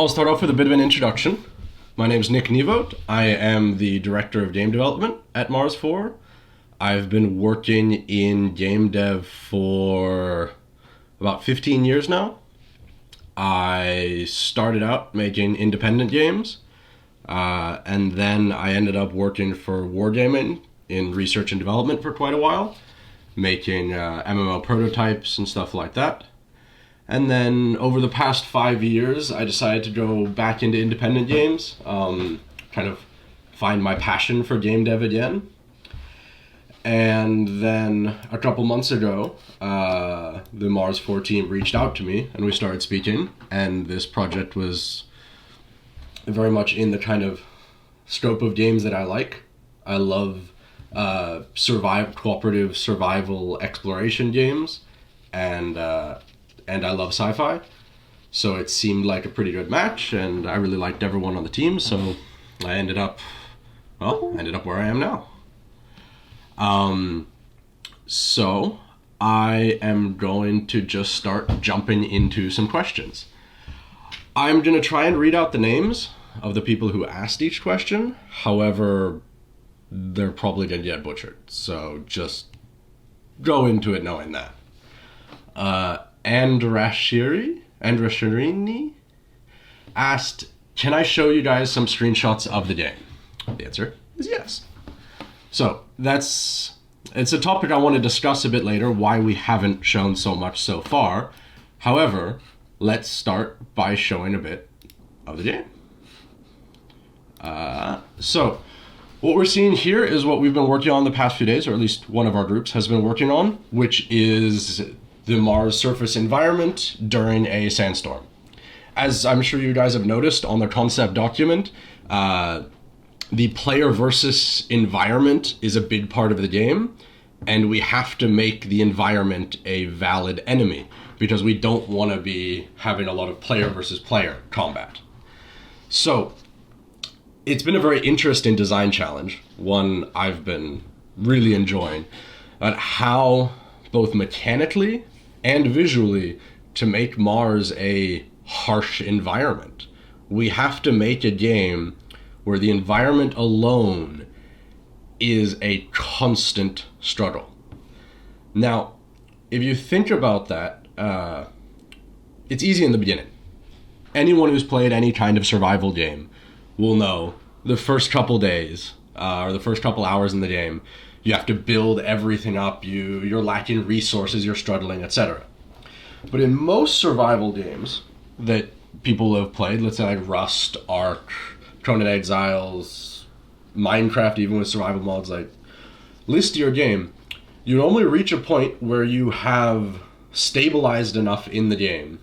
I'll start off with a bit of an introduction. My name is Nick Nevote. I am the Director of Game Development at Mars4. I've been working in game dev for about 15 years now. I started out making independent games, and then I ended up working for Wargaming in research and development for quite a while, making MMO prototypes and stuff like that. And then over the past 5 years, I decided to go back into independent games, kind of find my passion for game dev again. And then a couple months ago, the Mars4 team reached out to me and we started speaking. And this project was very much in the kind of scope of games that I like. I love cooperative survival exploration games, and I love sci-fi. So it seemed like a pretty good match, and I really liked everyone on the team, so I ended up where I am now. So I am going to just start jumping into some questions. I'm going to try and read out the names of the people who asked each question. However, they're probably going to get butchered, so just go into it knowing that. Andrashirini asked, can I show you guys some screenshots of the game? The answer is yes. So it's a topic I want to discuss a bit later, why we haven't shown so much so far. However, let's start by showing a bit of the game. So what we're seeing here is what we've been working on the past few days, or at least one of our groups has been working on, which is the Mars surface environment during a sandstorm. As I'm sure you guys have noticed on the concept document, the player versus environment is a big part of the game, and we have to make the environment a valid enemy because we don't want to be having a lot of player versus player combat. So it's been a very interesting design challenge, one I've been really enjoying, on how both mechanically and visually to make Mars a harsh environment. We have to make a game where the environment alone is a constant struggle. Now, if you think about that, it's easy in the beginning. Anyone who's played any kind of survival game will know the first couple days or the first couple hours in the game, you have to build everything up, you're lacking resources, you're struggling, etc. But in most survival games that people have played, let's say like Rust, Ark, Conan Exiles, Minecraft, even with survival mods, like list your game, you normally reach a point where you have stabilized enough in the game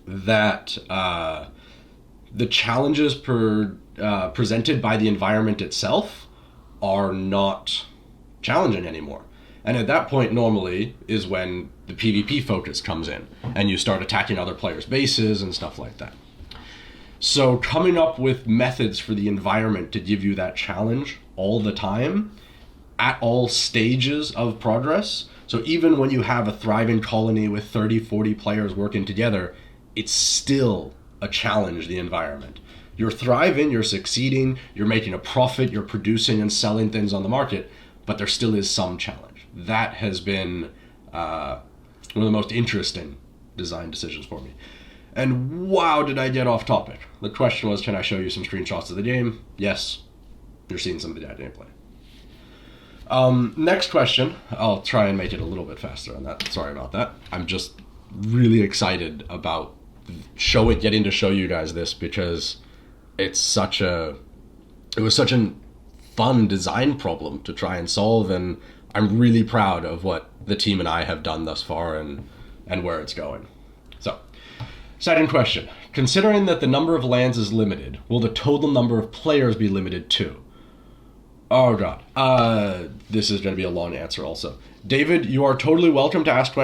that the challenges presented by the environment itself are not challenging anymore. And at that point normally is when the PvP focus comes in and you start attacking other players' bases and stuff like that. So coming up with methods for the environment to give you that challenge all the time at all stages of progress. So even when you have a thriving colony with 30, 40 players working together, it's still a challenge, the environment. You're thriving, you're succeeding, you're making a profit, you're producing and selling things on the market, but there still is some challenge. That has been one of the most interesting design decisions for me. And wow, did I get off topic. The question was, can I show you some screenshots of the game? Yes, you're seeing some of the gameplay. Next question, I'll try and make it a little bit faster on that. Sorry about that. I'm just really excited about getting to show you guys this because it was such a fun design problem to try and solve, and I'm really proud of what the team and I have done thus far and where it's going. So, second question. Considering that the number of lands is limited, will the total number of players be limited too? Oh god. This is going to be a long answer also. David, you are totally welcome to ask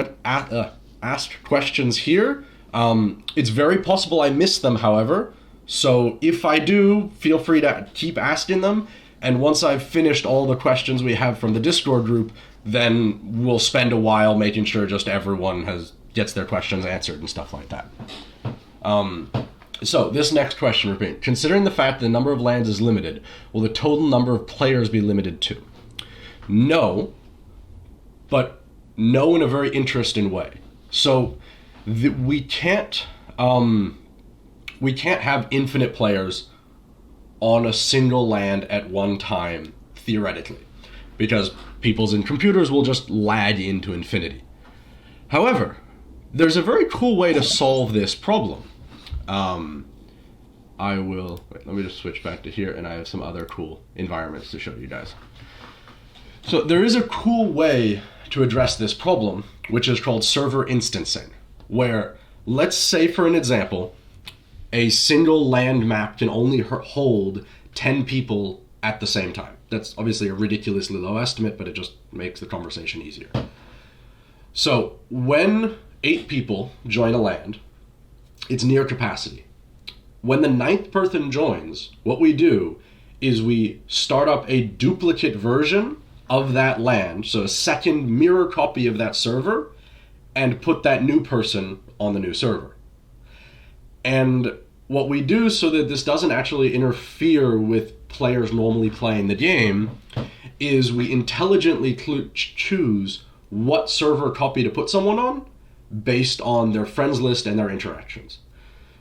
questions here. It's very possible I missed them, however. So if I do, feel free to keep asking them. And once I've finished all the questions we have from the Discord group, then we'll spend a while making sure just everyone gets their questions answered and stuff like that. So, this next question repeat. Considering the fact that the number of lands is limited, will the total number of players be limited to? No, but no in a very interesting way. So, we can't have infinite players on a single land at one time, theoretically, because people's and computers will just lag into infinity. However, there's a very cool way to solve this problem. Let me just switch back to here, and I have some other cool environments to show you guys. So there is a cool way to address this problem, which is called server instancing, where, let's say for an example, a single land map can only hold 10 people at the same time. That's obviously a ridiculously low estimate, but it just makes the conversation easier. So when 8 people join a land, it's near capacity. When the 9th person joins, what we do is we start up a duplicate version of that land, so a second mirror copy of that server, and put that new person on the new server. And what we do so that this doesn't actually interfere with players normally playing the game is we intelligently choose what server copy to put someone on based on their friends list and their interactions.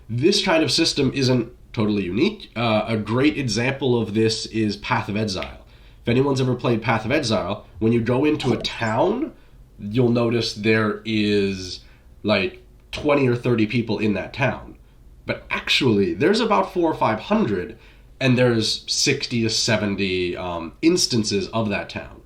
This kind of system isn't totally unique. A great example of this is Path of Exile. If anyone's ever played Path of Exile, when you go into a town, you'll notice there is like 20 or 30 people in that town. But actually, there's about 400 or 500, and there's 60 to 70 instances of that town.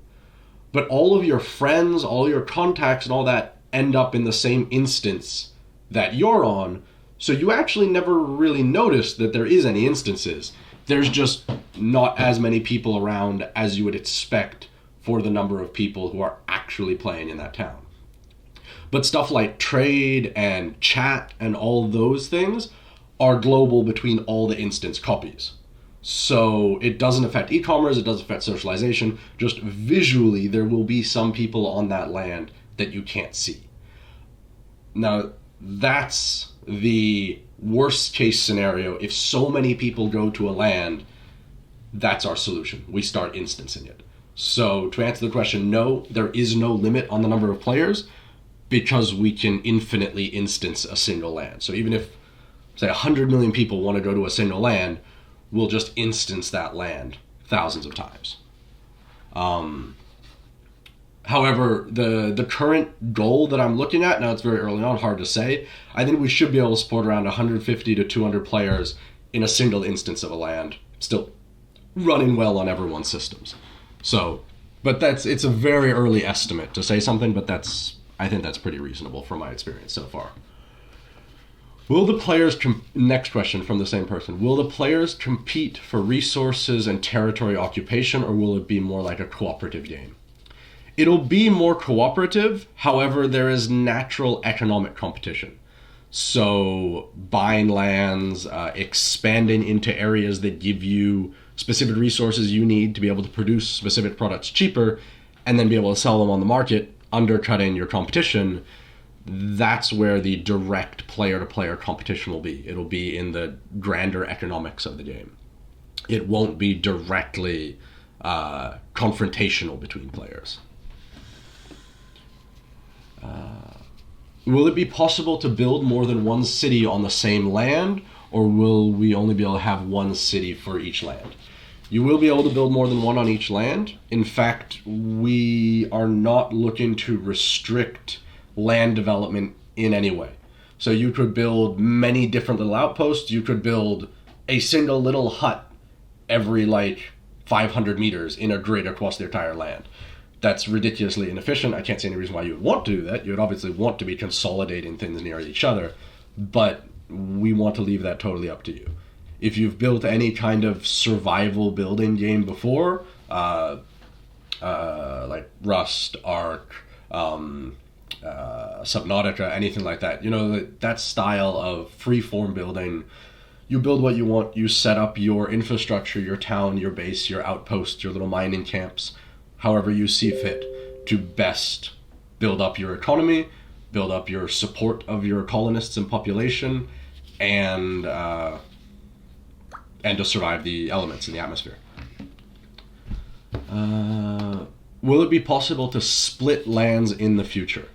But all of your friends, all your contacts, and all that end up in the same instance that you're on, so you actually never really notice that there is any instances. There's just not as many people around as you would expect for the number of people who are actually playing in that town. But stuff like trade and chat and all those things are global between all the instance copies. So it doesn't affect e-commerce, it doesn't affect socialization, just visually there will be some people on that land that you can't see. Now, that's the worst case scenario. If so many people go to a land, that's our solution. We start instancing it. So to answer the question, no, there is no limit on the number of players because we can infinitely instance a single land. So even if, say, 100 million people want to go to a single land, we'll just instance that land thousands of times. However, the current goal that I'm looking at, now it's very early on, hard to say, I think we should be able to support around 150 to 200 players in a single instance of a land, still running well on everyone's systems. So, but it's a very early estimate to say something, but I think that's pretty reasonable from my experience so far. Will the players, next question from the same person, will the players compete for resources and territory occupation, or will it be more like a cooperative game? It'll be more cooperative, however, there is natural economic competition. So buying lands, expanding into areas that give you specific resources you need to be able to produce specific products cheaper, and then be able to sell them on the market, undercutting your competition, that's where the direct player-to-player competition will be. It'll be in the grander economics of the game. It won't be directly confrontational between players. Will it be possible to build more than one city on the same land, or will we only be able to have one city for each land? You will be able to build more than one on each land. In fact, we are not looking to restrict land development in any way. So you could build many different little outposts. You could build a single little hut every 500 meters in a grid across the entire land. That's ridiculously inefficient. I can't see any reason why you would want to do that. You would obviously want to be consolidating things near each other, but we want to leave that totally up to you. If you've built any kind of survival building game before, like Rust, Ark, Subnautica, anything like that, that style of free-form building, you build what you want, you set up your infrastructure, your town, your base, your outposts, your little mining camps, however you see fit to best build up your economy, build up your support of your colonists and population, and to survive the elements in the atmosphere. Will it be possible to split lands in the future?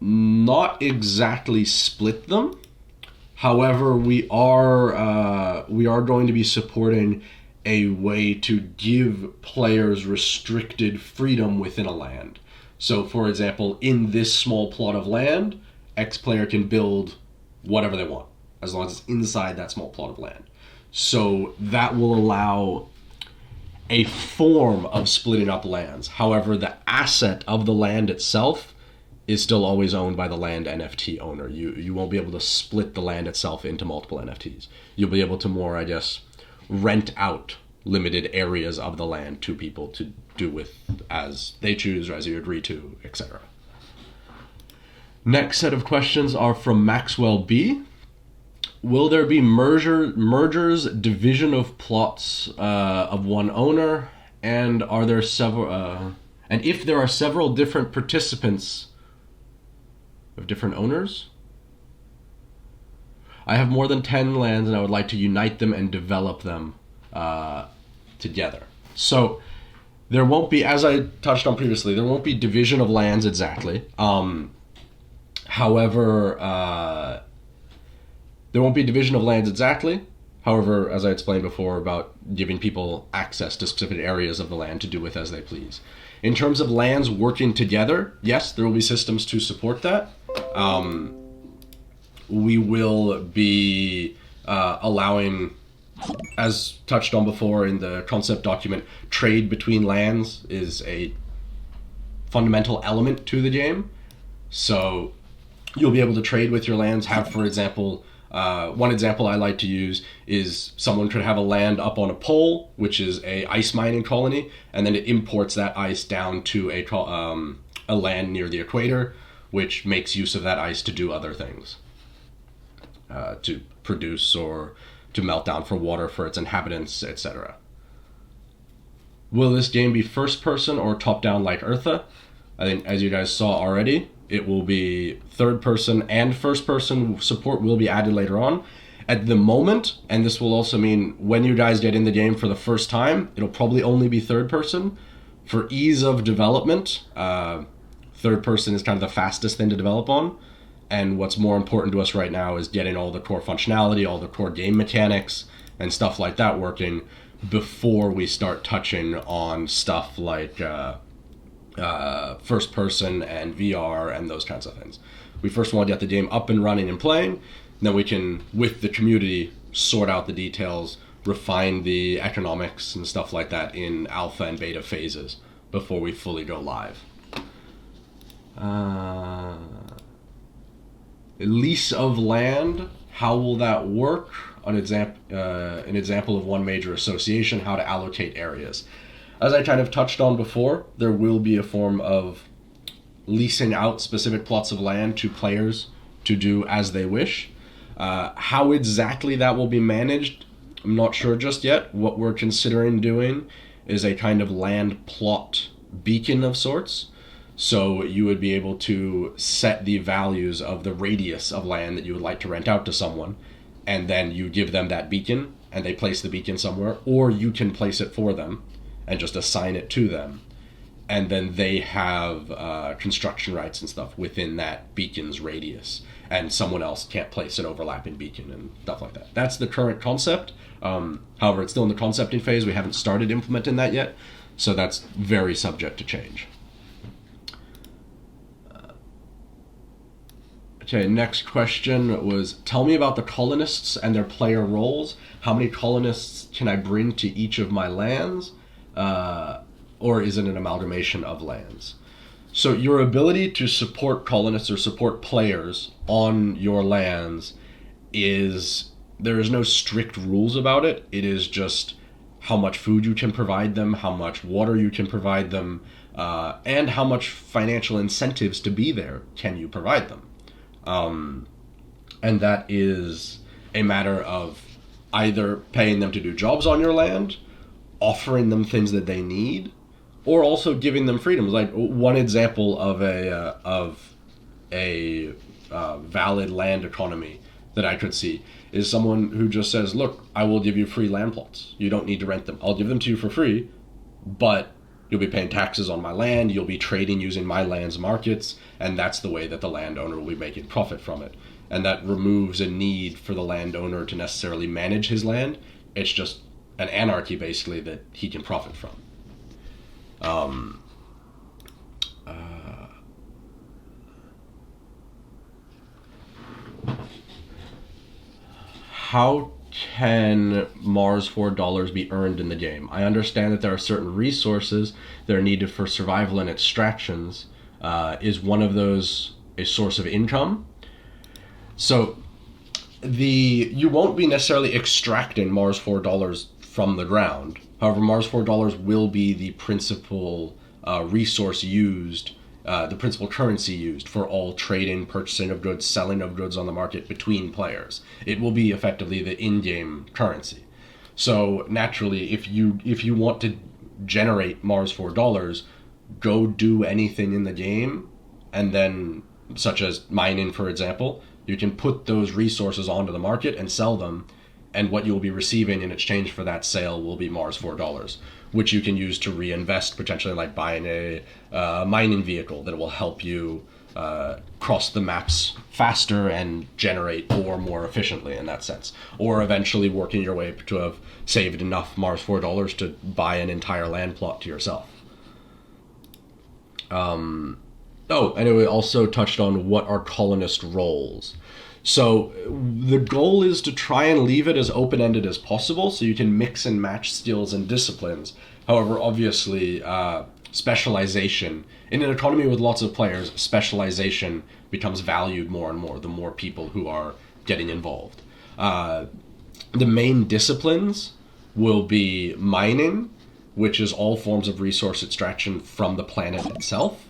Not exactly split them. However, we are going to be supporting a way to give players restricted freedom within a land. So, for example, in this small plot of land, X player can build whatever they want, as long as it's inside that small plot of land. So that will allow a form of splitting up lands. However, the asset of the land itself is still always owned by the land NFT owner. You won't be able to split the land itself into multiple NFTs. You'll be able to more, I guess, rent out limited areas of the land to people to do with as they choose or as you agree to, etc. Next set of questions are from Maxwell B. Will there be mergers, division of plots of one owner, and are there several? And if there are several different participants of different owners? I have more than 10 lands, and I would like to unite them and develop them together. So there won't be, as I touched on previously, there won't be division of lands exactly. However, there won't be division of lands exactly. However, as I explained before about giving people access to specific areas of the land to do with as they please. In terms of lands working together, yes, there will be systems to support that. We will be allowing, as touched on before in the concept document, trade between lands is a fundamental element to the game. So you'll be able to trade with your lands. Have, for example, one example I like to use is someone could have a land up on a pole, which is a ice mining colony, and then it imports that ice down to a land near the equator, which makes use of that ice to do other things, to produce or to melt down for water for its inhabitants, etc. Will this game be first person or top down like Eartha? I think, as you guys saw already, it will be third person and first person support will be added later on. At the moment, and this will also mean when you guys get in the game for the first time, it'll probably only be third person. For ease of development, third person is kind of the fastest thing to develop on. And what's more important to us right now is getting all the core functionality, all the core game mechanics, and stuff like that working before we start touching on stuff like first person and VR and those kinds of things. We first want to get the game up and running and playing, then we can, with the community, sort out the details, refine the economics and stuff like that in alpha and beta phases before we fully go live. Lease of land, how will that work? An example of one major association, how to allocate areas. As I kind of touched on before, there will be a form of leasing out specific plots of land to players to do as they wish. How exactly that will be managed, I'm not sure just yet. What we're considering doing is a kind of land plot beacon of sorts. So you would be able to set the values of the radius of land that you would like to rent out to someone, and then you give them that beacon, and they place the beacon somewhere, or you can place it for them and just assign it to them. And then they have construction rights and stuff within that beacon's radius, and someone else can't place an overlapping beacon and stuff like that. That's the current concept. However, it's still in the concepting phase. We haven't started implementing that yet, so that's very subject to change. Okay, next question was, tell me about the colonists and their player roles. How many colonists can I bring to each of my lands? Or is it an amalgamation of lands? So your ability to support colonists or support players on your lands is, there is no strict rules about it. It is just how much food you can provide them, how much water you can provide them, and how much financial incentives to be there can you provide them. And that is a matter of either paying them to do jobs on your land, offering them things that they need, or also giving them freedoms. Like one example of a valid land economy that I could see is someone who just says, look, I will give you free land plots. You don't need to rent them. I'll give them to you for free, but you'll be paying taxes on my land. You'll be trading using my land's markets. And that's the way that the landowner will be making profit from it. And that removes a need for the landowner to necessarily manage his land. It's just an anarchy, basically, that he can profit from. How can Mars $4 be earned in the game? I understand that there are certain resources that are needed for survival and extractions. Is one of those a source of income? So you won't be necessarily extracting Mars $4 from the ground. However, Mars $4 will be the principal resource used, the principal currency used for all trading, purchasing of goods, selling of goods on the market between players. It will be effectively the in-game currency. So naturally, if you want to generate Mars $4, go do anything in the game, and then, such as mining, for example, you can put those resources onto the market and sell them, and what you'll be receiving in exchange for that sale will be Mars $4, which you can use to reinvest, potentially like buying a mining vehicle that will help you cross the maps faster and generate ore more efficiently in that sense. Or eventually working your way to have saved enough Mars $4 to buy an entire land plot to yourself. And it also touched on what are colonist roles. So the goal is to try and leave it as open-ended as possible so you can mix and match skills and disciplines. However, obviously, specialization, in an economy with lots of players, specialization becomes valued more and more the more people who are getting involved. The main disciplines will be mining, which is all forms of resource extraction from the planet itself.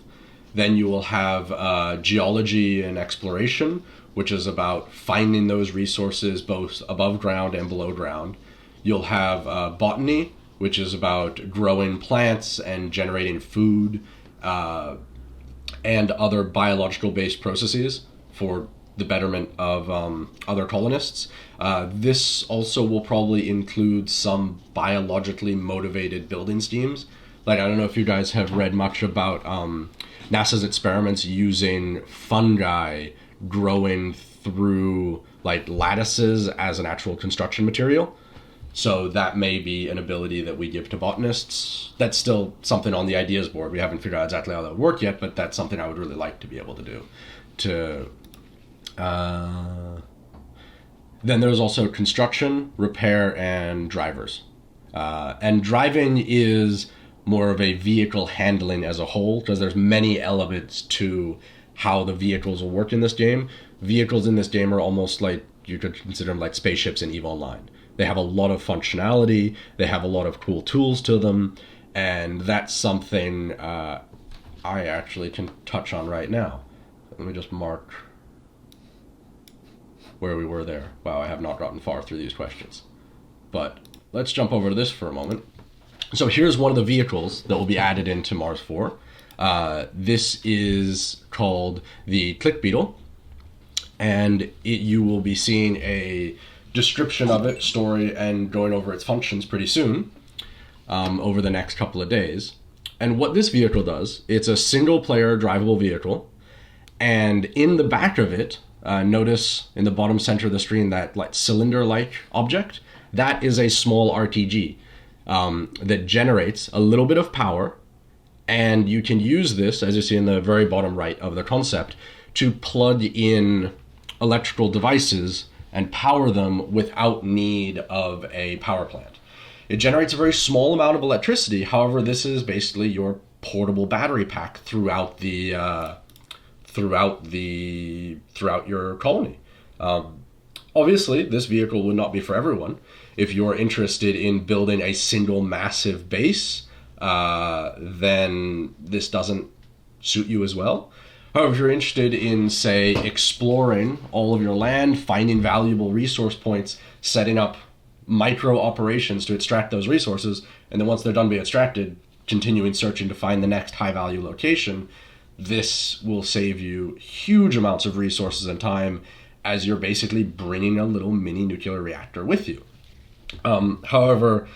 Then you will have geology and exploration, which is about finding those resources both above ground and below ground. You'll have botany, which is about growing plants and generating food and other biological-based processes for the betterment of other colonists. This also will probably include some biologically motivated building schemes. Like, I don't know if you guys have read much about NASA's experiments using fungi growing through like lattices as an actual construction material. So that may be an ability that we give to botanists. That's still something on the ideas board. We haven't figured out exactly how that would work yet, but that's something I would really like to be able to do. Then there's also construction, repair, and drivers. And driving is more of a vehicle handling as a whole, because there's many elements to how the vehicles will work in this game. Vehicles in this game are almost like, you could consider them like spaceships in EVE Online. They have a lot of functionality, they have a lot of cool tools to them, and that's something I actually can touch on right now. Let me just mark where we were there. Wow, I have not gotten far through these questions. But let's jump over to this for a moment. So here's one of the vehicles that will be added into Mars 4. This is called the Click Beetle, and you will be seeing a description of it, story, and going over its functions pretty soon, over the next couple of days. And what this vehicle does, it's a single-player drivable vehicle, and in the back of it, notice in the bottom center of the screen that like cylinder-like object, that is a small RTG that generates a little bit of power. And you can use this, as you see in the very bottom right of the concept, to plug in electrical devices and power them without need of a power plant. It generates a very small amount of electricity. However, this is basically your portable battery pack throughout your colony. Obviously, this vehicle would not be for everyone. If you're interested in building a single massive base, then this doesn't suit you as well. However, if you're interested in, say, exploring all of your land, finding valuable resource points, setting up micro operations to extract those resources, and then once they're done being extracted, continuing searching to find the next high value location, this will save you huge amounts of resources and time as you're basically bringing a little mini nuclear reactor with you. However,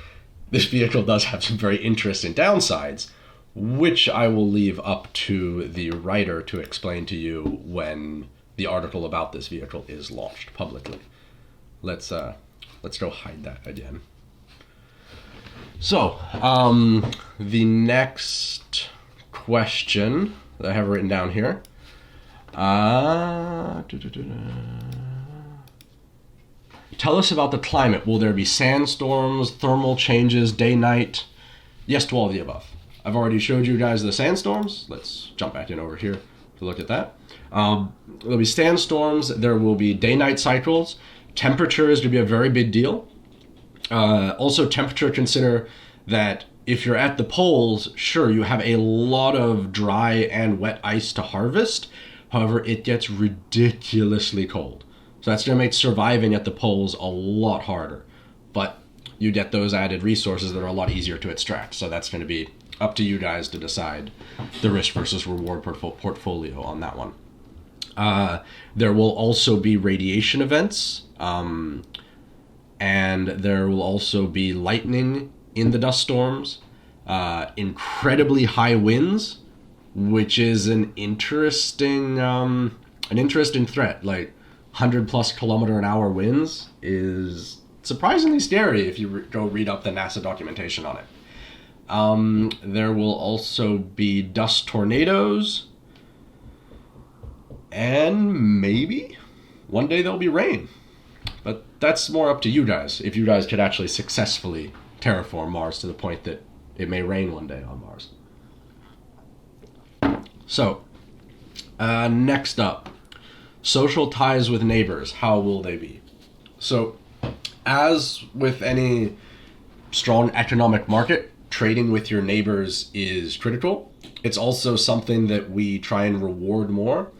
this vehicle does have some very interesting downsides, which I will leave up to the writer to explain to you when the article about this vehicle is launched publicly. Let's go hide that again. So, the next question that I have written down here. Tell us about the climate. Will there be sandstorms, thermal changes, day, night? Yes to all of the above. I've already showed you guys the sandstorms. Let's jump back in over here to look at that. There'll be sandstorms. There will be day-night cycles. Temperature is going to be a very big deal. Also, temperature, consider that if you're at the poles, sure, you have a lot of dry and wet ice to harvest. However, it gets ridiculously cold. So that's going to make surviving at the poles a lot harder. But you get those added resources that are a lot easier to extract. So that's going to be up to you guys to decide the risk versus reward portfolio on that one. There will also be radiation events. And there will also be lightning in the dust storms. Incredibly high winds, which is an interesting threat. Like 100+ km/h winds is surprisingly scary if you go read up the NASA documentation on it. There will also be dust tornadoes, and maybe one day there'll be rain. But that's more up to you guys, if you guys could actually successfully terraform Mars to the point that it may rain one day on Mars. So, next up, social ties with neighbors. How will they be? So, as with any strong economic market, trading with your neighbors is critical. It's also something that we try and reward more.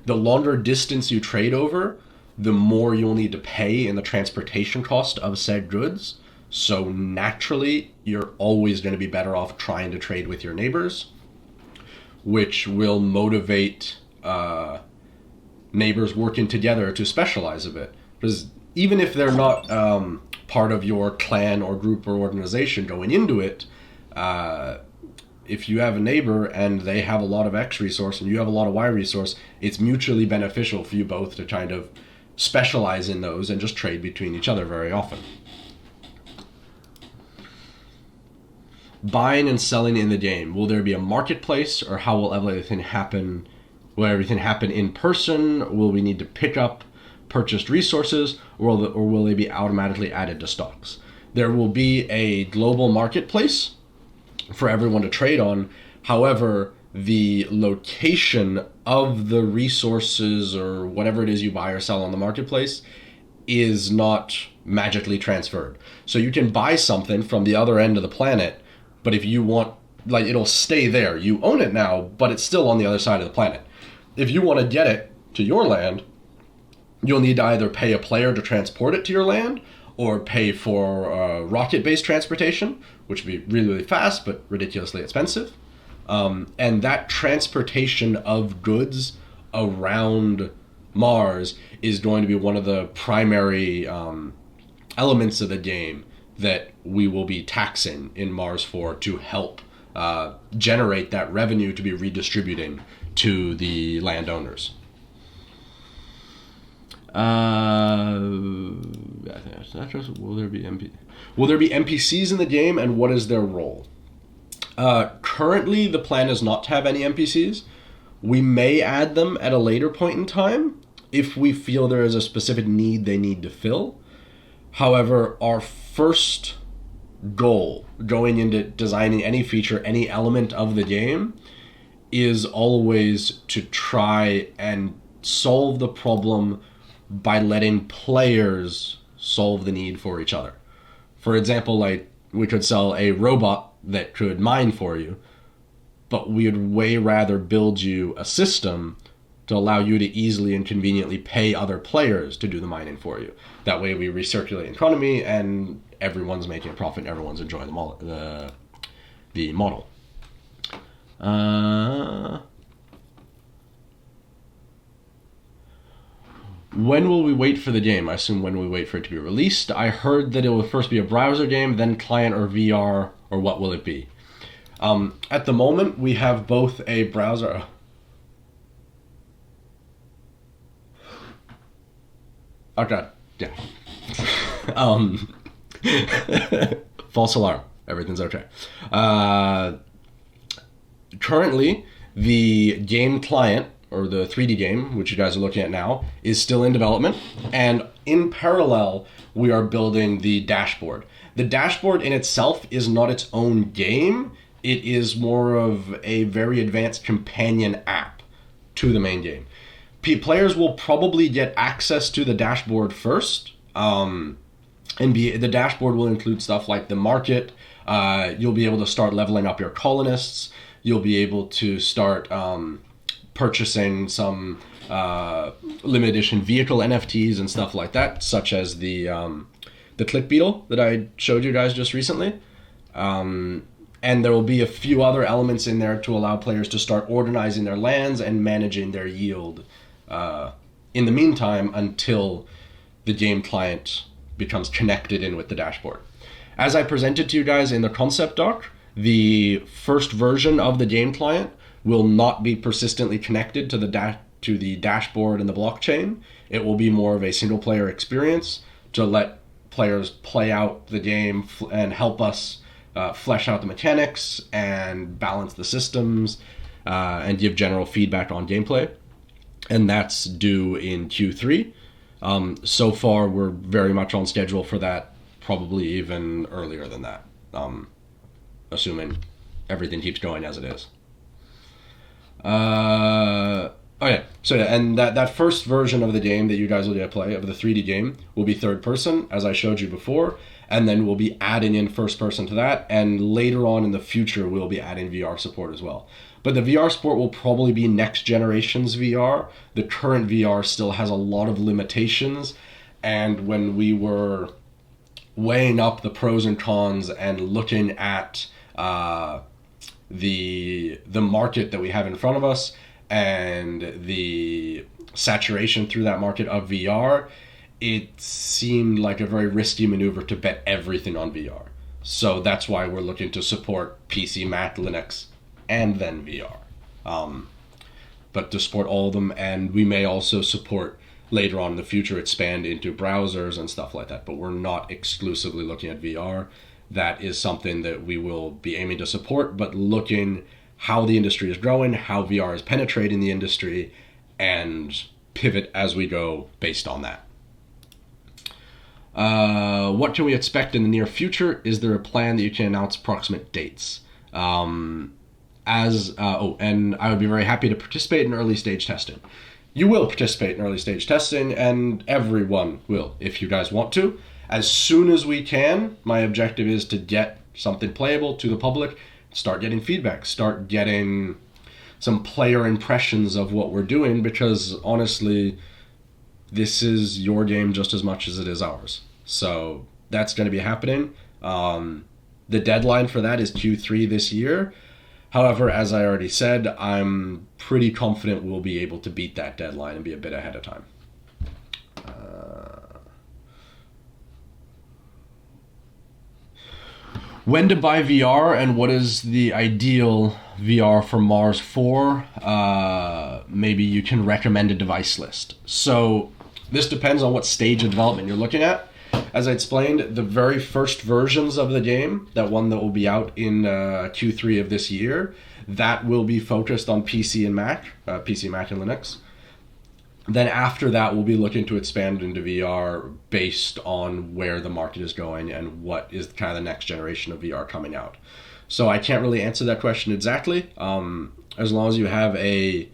The longer distance you trade over, the more you'll need to pay in the transportation cost of said goods. So naturally, you're always going to be better off trying to trade with your neighbors, which will motivate neighbors working together to specialize a bit. Because even if they're not part of your clan or group or organization going into it, if you have a neighbor and they have a lot of X resource and you have a lot of Y resource, it's mutually beneficial for you both to kind of specialize in those and just trade between each other very often. Buying and selling in the game. Will there be a marketplace, or how will everything happen? Will everything happen in person? Will we need to pick up purchased resources, or will they be automatically added to stocks? There will be a global marketplace for everyone to trade on. However, the location of the resources or whatever it is you buy or sell on the marketplace is not magically transferred. So you can buy something from the other end of the planet, but if you want, like, it'll stay there. You own it now, but it's still on the other side of the planet. If you want to get it to your land, you'll need to either pay a player to transport it to your land or pay for rocket-based transportation, which would be really, really fast but ridiculously expensive. And that transportation of goods around Mars is going to be one of the primary elements of the game that we will be taxing in Mars4 to help generate that revenue to be redistributing to the landowners. Will there be NPCs in the game, and what is their role? Currently, the plan is not to have any NPCs. We may add them at a later point in time if we feel there is a specific need they need to fill. However, our first goal going into designing any feature, any element of the game, is always to try and solve the problem by letting players solve the need for each other. For example, like, we could sell a robot that could mine for you, but we would way rather build you a system to allow you to easily and conveniently pay other players to do the mining for you. That way we recirculate economy and everyone's making a profit and everyone's enjoying the model. When will we wait for the game? I assume when we wait for it to be released. I heard that it will first be a browser game, then client or VR, or what will it be? At the moment, we have both a browser. Okay, yeah. False alarm. Everything's okay. Currently, the game client, or the 3D game, which you guys are looking at now, is still in development. And in parallel, we are building the dashboard. The dashboard in itself is not its own game. It is more of a very advanced companion app to the main game. Players will probably get access to the dashboard first. The dashboard will include stuff like the market. You'll be able to start leveling up your colonists. You'll be able to start purchasing some limited edition vehicle NFTs and stuff like that, such as the Click Beetle that I showed you guys just recently. And there will be a few other elements in there to allow players to start organizing their lands and managing their yield in the meantime until the game client becomes connected in with the dashboard. As I presented to you guys in the concept doc, the first version of the game client will not be persistently connected to the dashboard and the blockchain. It will be more of a single player experience to let players play out the game and help us flesh out the mechanics and balance the systems and give general feedback on gameplay. And that's due in Q3. So far, we're very much on schedule for that, probably even earlier than that, assuming everything keeps going as it is. And that first version of the game that you guys will get to play, of the 3D game, will be third person, as I showed you before, and then we'll be adding in first person to that, and later on in the future, we'll be adding VR support as well. But the VR support will probably be next generation's VR. The current VR still has a lot of limitations, and when we were weighing up the pros and cons and looking at the market that we have in front of us and the saturation through that market of VR, it seemed like a very risky maneuver to bet everything on VR. So that's why we're looking to support PC, Mac, Linux, and then VR. But to support all of them, and we may also support later on in the future expand into browsers and stuff like that, but we're not exclusively looking at VR. That is something that we will be aiming to support, but looking how the industry is growing, how VR is penetrating the industry, and pivot as we go based on that. What can we expect in the near future? Is there a plan that you can announce approximate dates? And I would be very happy to participate in early stage testing. You will participate in early stage testing, and everyone will if you guys want to. As soon as we can, my objective is to get something playable to the public, start getting feedback, start getting some player impressions of what we're doing, because honestly, this is your game just as much as it is ours. So that's going to be happening. The deadline for that is Q3 this year. However, as I already said, I'm pretty confident we'll be able to beat that deadline and be a bit ahead of time. When to buy VR and what is the ideal VR for Mars4? Maybe you can recommend a device list. So this depends on what stage of development you're looking at. As I explained, the very first versions of the game, that one that will be out in Q3 of this year, that will be focused on PC and Mac, PC, Mac, and Linux. Then after that, we'll be looking to expand into VR based on where the market is going and what is kind of the next generation of VR coming out. So I can't really answer that question exactly. As long as you have a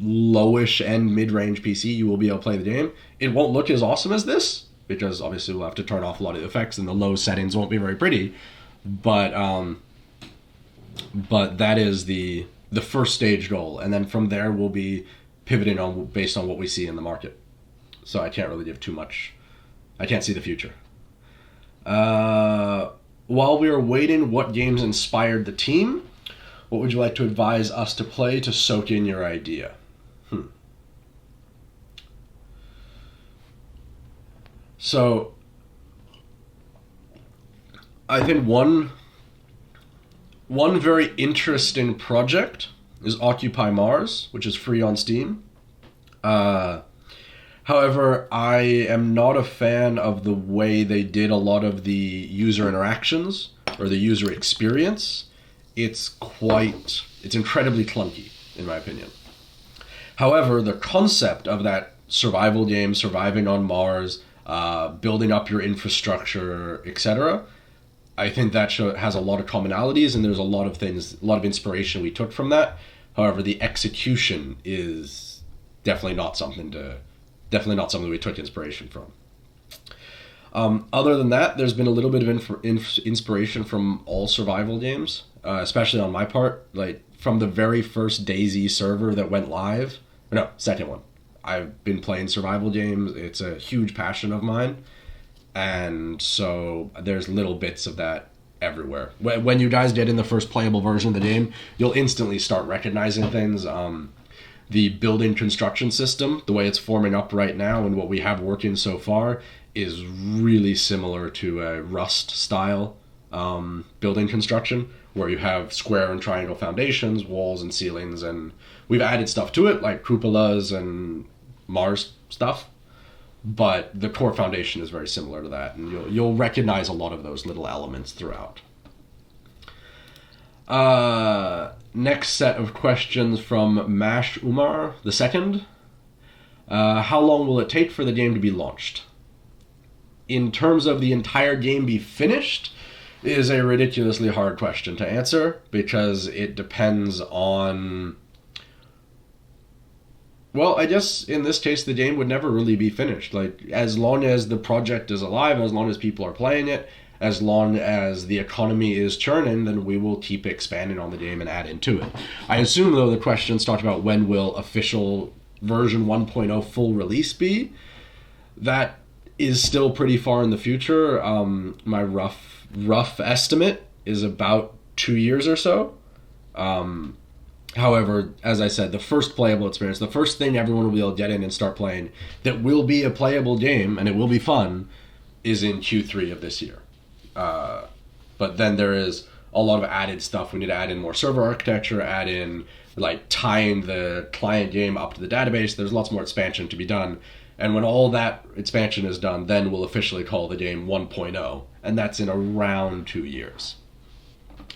lowish and mid-range PC, you will be able to play the game. It won't look as awesome as this, because obviously we'll have to turn off a lot of the effects and the low settings won't be very pretty. But that is the first stage goal. And then from there, we'll be pivoting on based on what we see in the market. So I can't really give too much. I can't see the future. While we are waiting, what games inspired the team? What would you like to advise us to play to soak in your idea? So I think one very interesting project is Occupy Mars, which is free on Steam. However, I am not a fan of the way they did a lot of the user interactions or the user experience. It's incredibly clunky, in my opinion. However, the concept of that survival game, surviving on Mars, building up your infrastructure, etc., I think that show has a lot of commonalities, and there's a lot of inspiration we took from that. However, the execution is definitely not something we took inspiration from. Other than that, there's been a little bit of inspiration from all survival games, especially on my part. Like from the very first DayZ server that went live, no, second one. I've been playing survival games. It's a huge passion of mine. And so there's little bits of that everywhere. When you guys get in the first playable version of the game, you'll instantly start recognizing things. The building construction system, the way it's forming up right now and what we have working so far, is really similar to a Rust style building construction, where you have square and triangle foundations, walls and ceilings, and we've added stuff to it like cupolas and Mars stuff. But the core foundation is very similar to that, and you'll recognize a lot of those little elements throughout. Next set of questions from Mash Umar II. How long will it take for the game to be launched? In terms of the entire game be finished, is a ridiculously hard question to answer, because it depends on... Well, I guess in this case, the game would never really be finished. Like, as long as the project is alive, as long as people are playing it, as long as the economy is churning, then we will keep expanding on the game and adding to it. I assume, though, the questions talked about when will official version 1.0 full release be. That is still pretty far in the future. My rough estimate is about 2 years or so. However, as I said, the first playable experience, the first thing everyone will be able to get in and start playing that will be a playable game, and it will be fun, is in Q3 of this year. But then there is a lot of added stuff. We need to add in more server architecture, add in like tying the client game up to the database. There's lots more expansion to be done. And when all that expansion is done, then we'll officially call the game 1.0. And that's in around 2 years.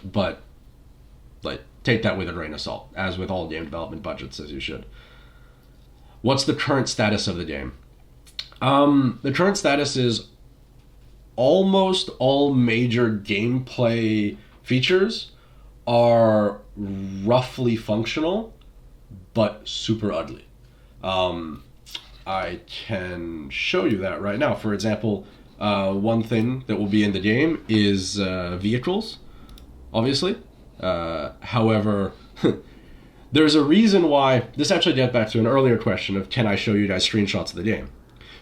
But like, take that with a grain of salt, as with all game development budgets, as you should. What's the current status of the game? The current status is almost all major gameplay features are roughly functional, but super ugly. I can show you that right now. For example, one thing that will be in the game is vehicles, obviously. However, there's a reason why. This actually gets back to an earlier question of, can I show you guys screenshots of the game?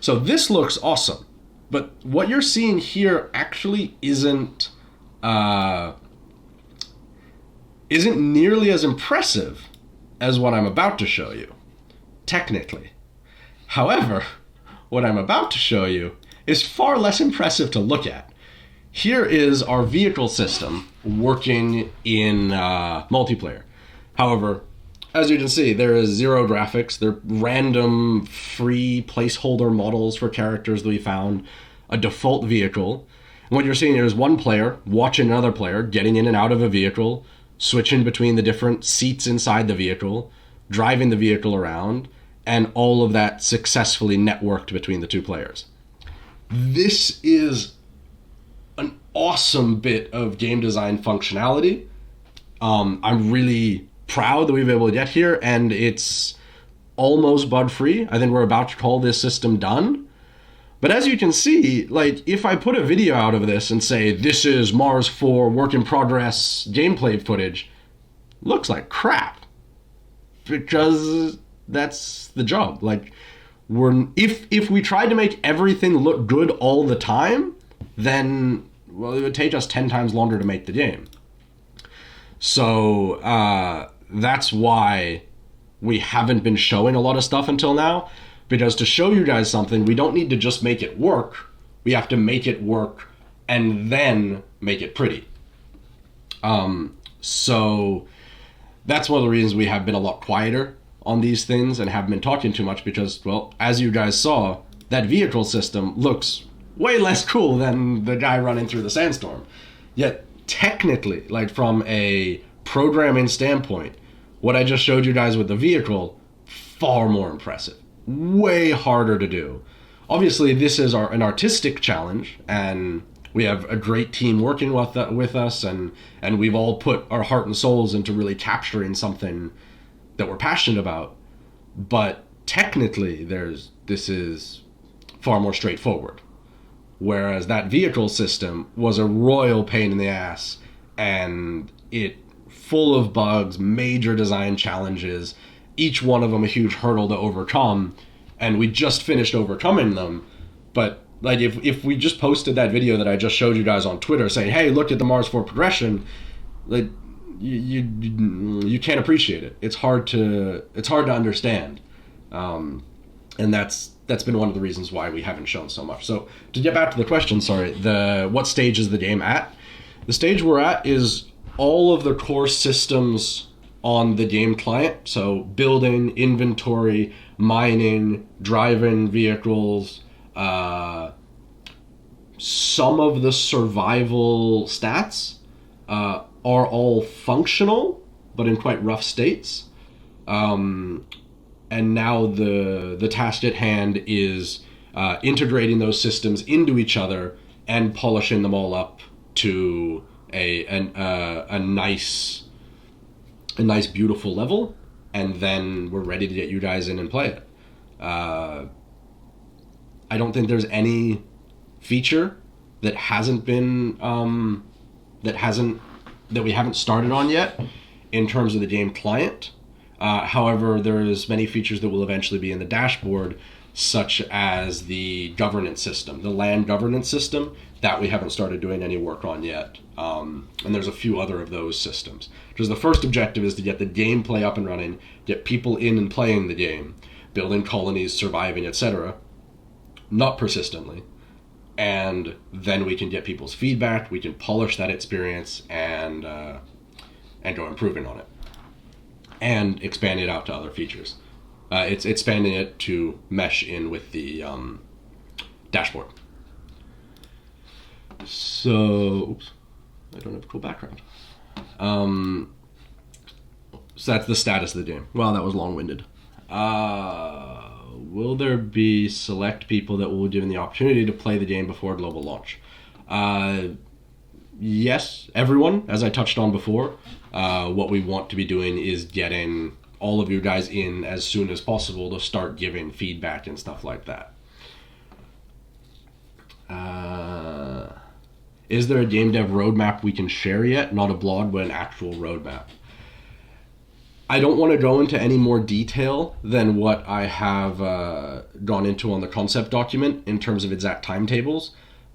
So this looks awesome, but what you're seeing here actually isn't nearly as impressive as what I'm about to show you, technically. However, what I'm about to show you is far less impressive to look at. Here is our vehicle system working in multiplayer. However, as you can see, there is zero graphics. They're random free placeholder models for characters that we found, a default vehicle. And what you're seeing here is one player watching another player getting in and out of a vehicle, switching between the different seats inside the vehicle, driving the vehicle around, and all of that successfully networked between the two players. This is an awesome bit of game design functionality. I'm really proud that we've been able to get here, and it's almost bug-free. I think we're about to call this system done. But as you can see, like, if I put a video out of this and say, this is Mars4 work in progress gameplay footage, looks like crap. Because that's the job. Like, if we tried to make everything look good all the time, then, well, it would take us 10 times longer to make the game. So that's why we haven't been showing a lot of stuff until now, because to show you guys something, we don't need to just make it work. We have to make it work and then make it pretty. So that's one of the reasons we have been a lot quieter on these things and haven't been talking too much, because, well, as you guys saw, that vehicle system looks way less cool than the guy running through the sandstorm. Yet technically, like from a programming standpoint, what I just showed you guys with the vehicle, far more impressive, way harder to do. Obviously, this is an artistic challenge, and we have a great team working with us, and we've all put our heart and souls into really capturing something that we're passionate about. But technically, this is far more straightforward. Whereas that vehicle system was a royal pain in the ass, and it full of bugs, major design challenges, each one of them a huge hurdle to overcome, and we just finished overcoming them. But like if we just posted that video that I just showed you guys on Twitter saying, hey, look at the Mars4 progression, like you can't appreciate it. It's hard to understand. And that's been one of the reasons why we haven't shown so much. So to get back to the question, what stage is the game at? The stage we're at is all of the core systems on the game client. So building, inventory, mining, driving vehicles, some of the survival stats are all functional, but in quite rough states. And now the task at hand is integrating those systems into each other and polishing them all up to a nice, beautiful level, and then we're ready to get you guys in and play it. I don't think there's any feature that hasn't been that we haven't started on yet in terms of the game client. However, there's many features that will eventually be in the dashboard, such as the governance system, the land governance system, that we haven't started doing any work on yet. And there's a few other of those systems. Because the first objective is to get the gameplay up and running, get people in and playing the game, building colonies, surviving, etc., not persistently. And then we can get people's feedback, we can polish that experience, and go improving on it. And expand it out to other features. It's expanding it to mesh in with the dashboard. So, oops, I don't have a cool background. So that's the status of the game. Wow, that was long-winded. Will there be select people that will be given the opportunity to play the game before global launch? Yes, everyone, as I touched on before. What we want to be doing is getting all of you guys in as soon as possible to start giving feedback and stuff like that. Is there a game dev roadmap we can share yet? Not a blog, but an actual roadmap. I don't want to go into any more detail than what I have gone into on the concept document in terms of exact timetables,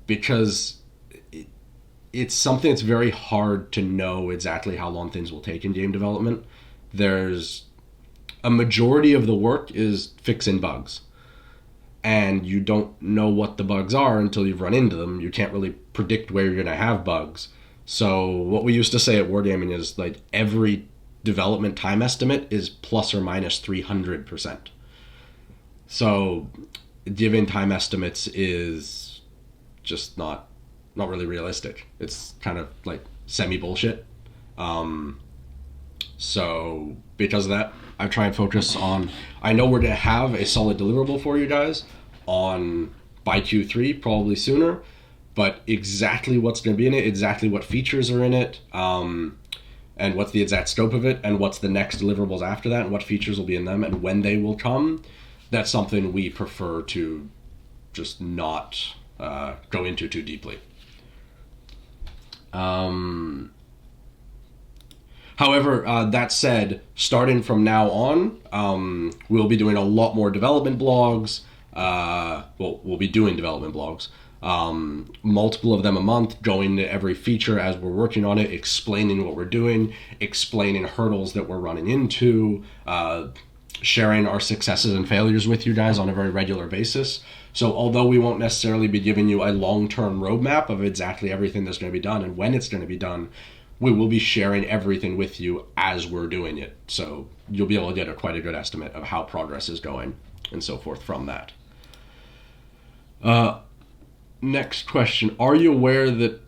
because it's something that's very hard to know exactly how long things will take in game development. There's a majority of the work is fixing bugs, and you don't know what the bugs are until you've run into them. You can't really predict where you're going to have bugs. So what we used to say at Wargaming is like every development time estimate is plus or minus 300%. So giving time estimates is just not really realistic. It's kind of like semi-bullshit. So because of that, I try and focus on, I know we're going to have a solid deliverable for you guys by Q3, probably sooner, but exactly what's going to be in it, exactly what features are in it, and what's the exact scope of it, and what's the next deliverables after that, and what features will be in them, and when they will come, that's something we prefer to just not go into too deeply. However, that said, starting from now on, we'll be doing a lot more development blogs. We'll be doing development blogs. Multiple of them a month, going to every feature as we're working on it, explaining what we're doing, explaining hurdles that we're running into, sharing our successes and failures with you guys on a very regular basis. So although we won't necessarily be giving you a long-term roadmap of exactly everything that's going to be done and when it's going to be done, we will be sharing everything with you as we're doing it. So you'll be able to get quite a good estimate of how progress is going and so forth from that. Next question. Are you aware that...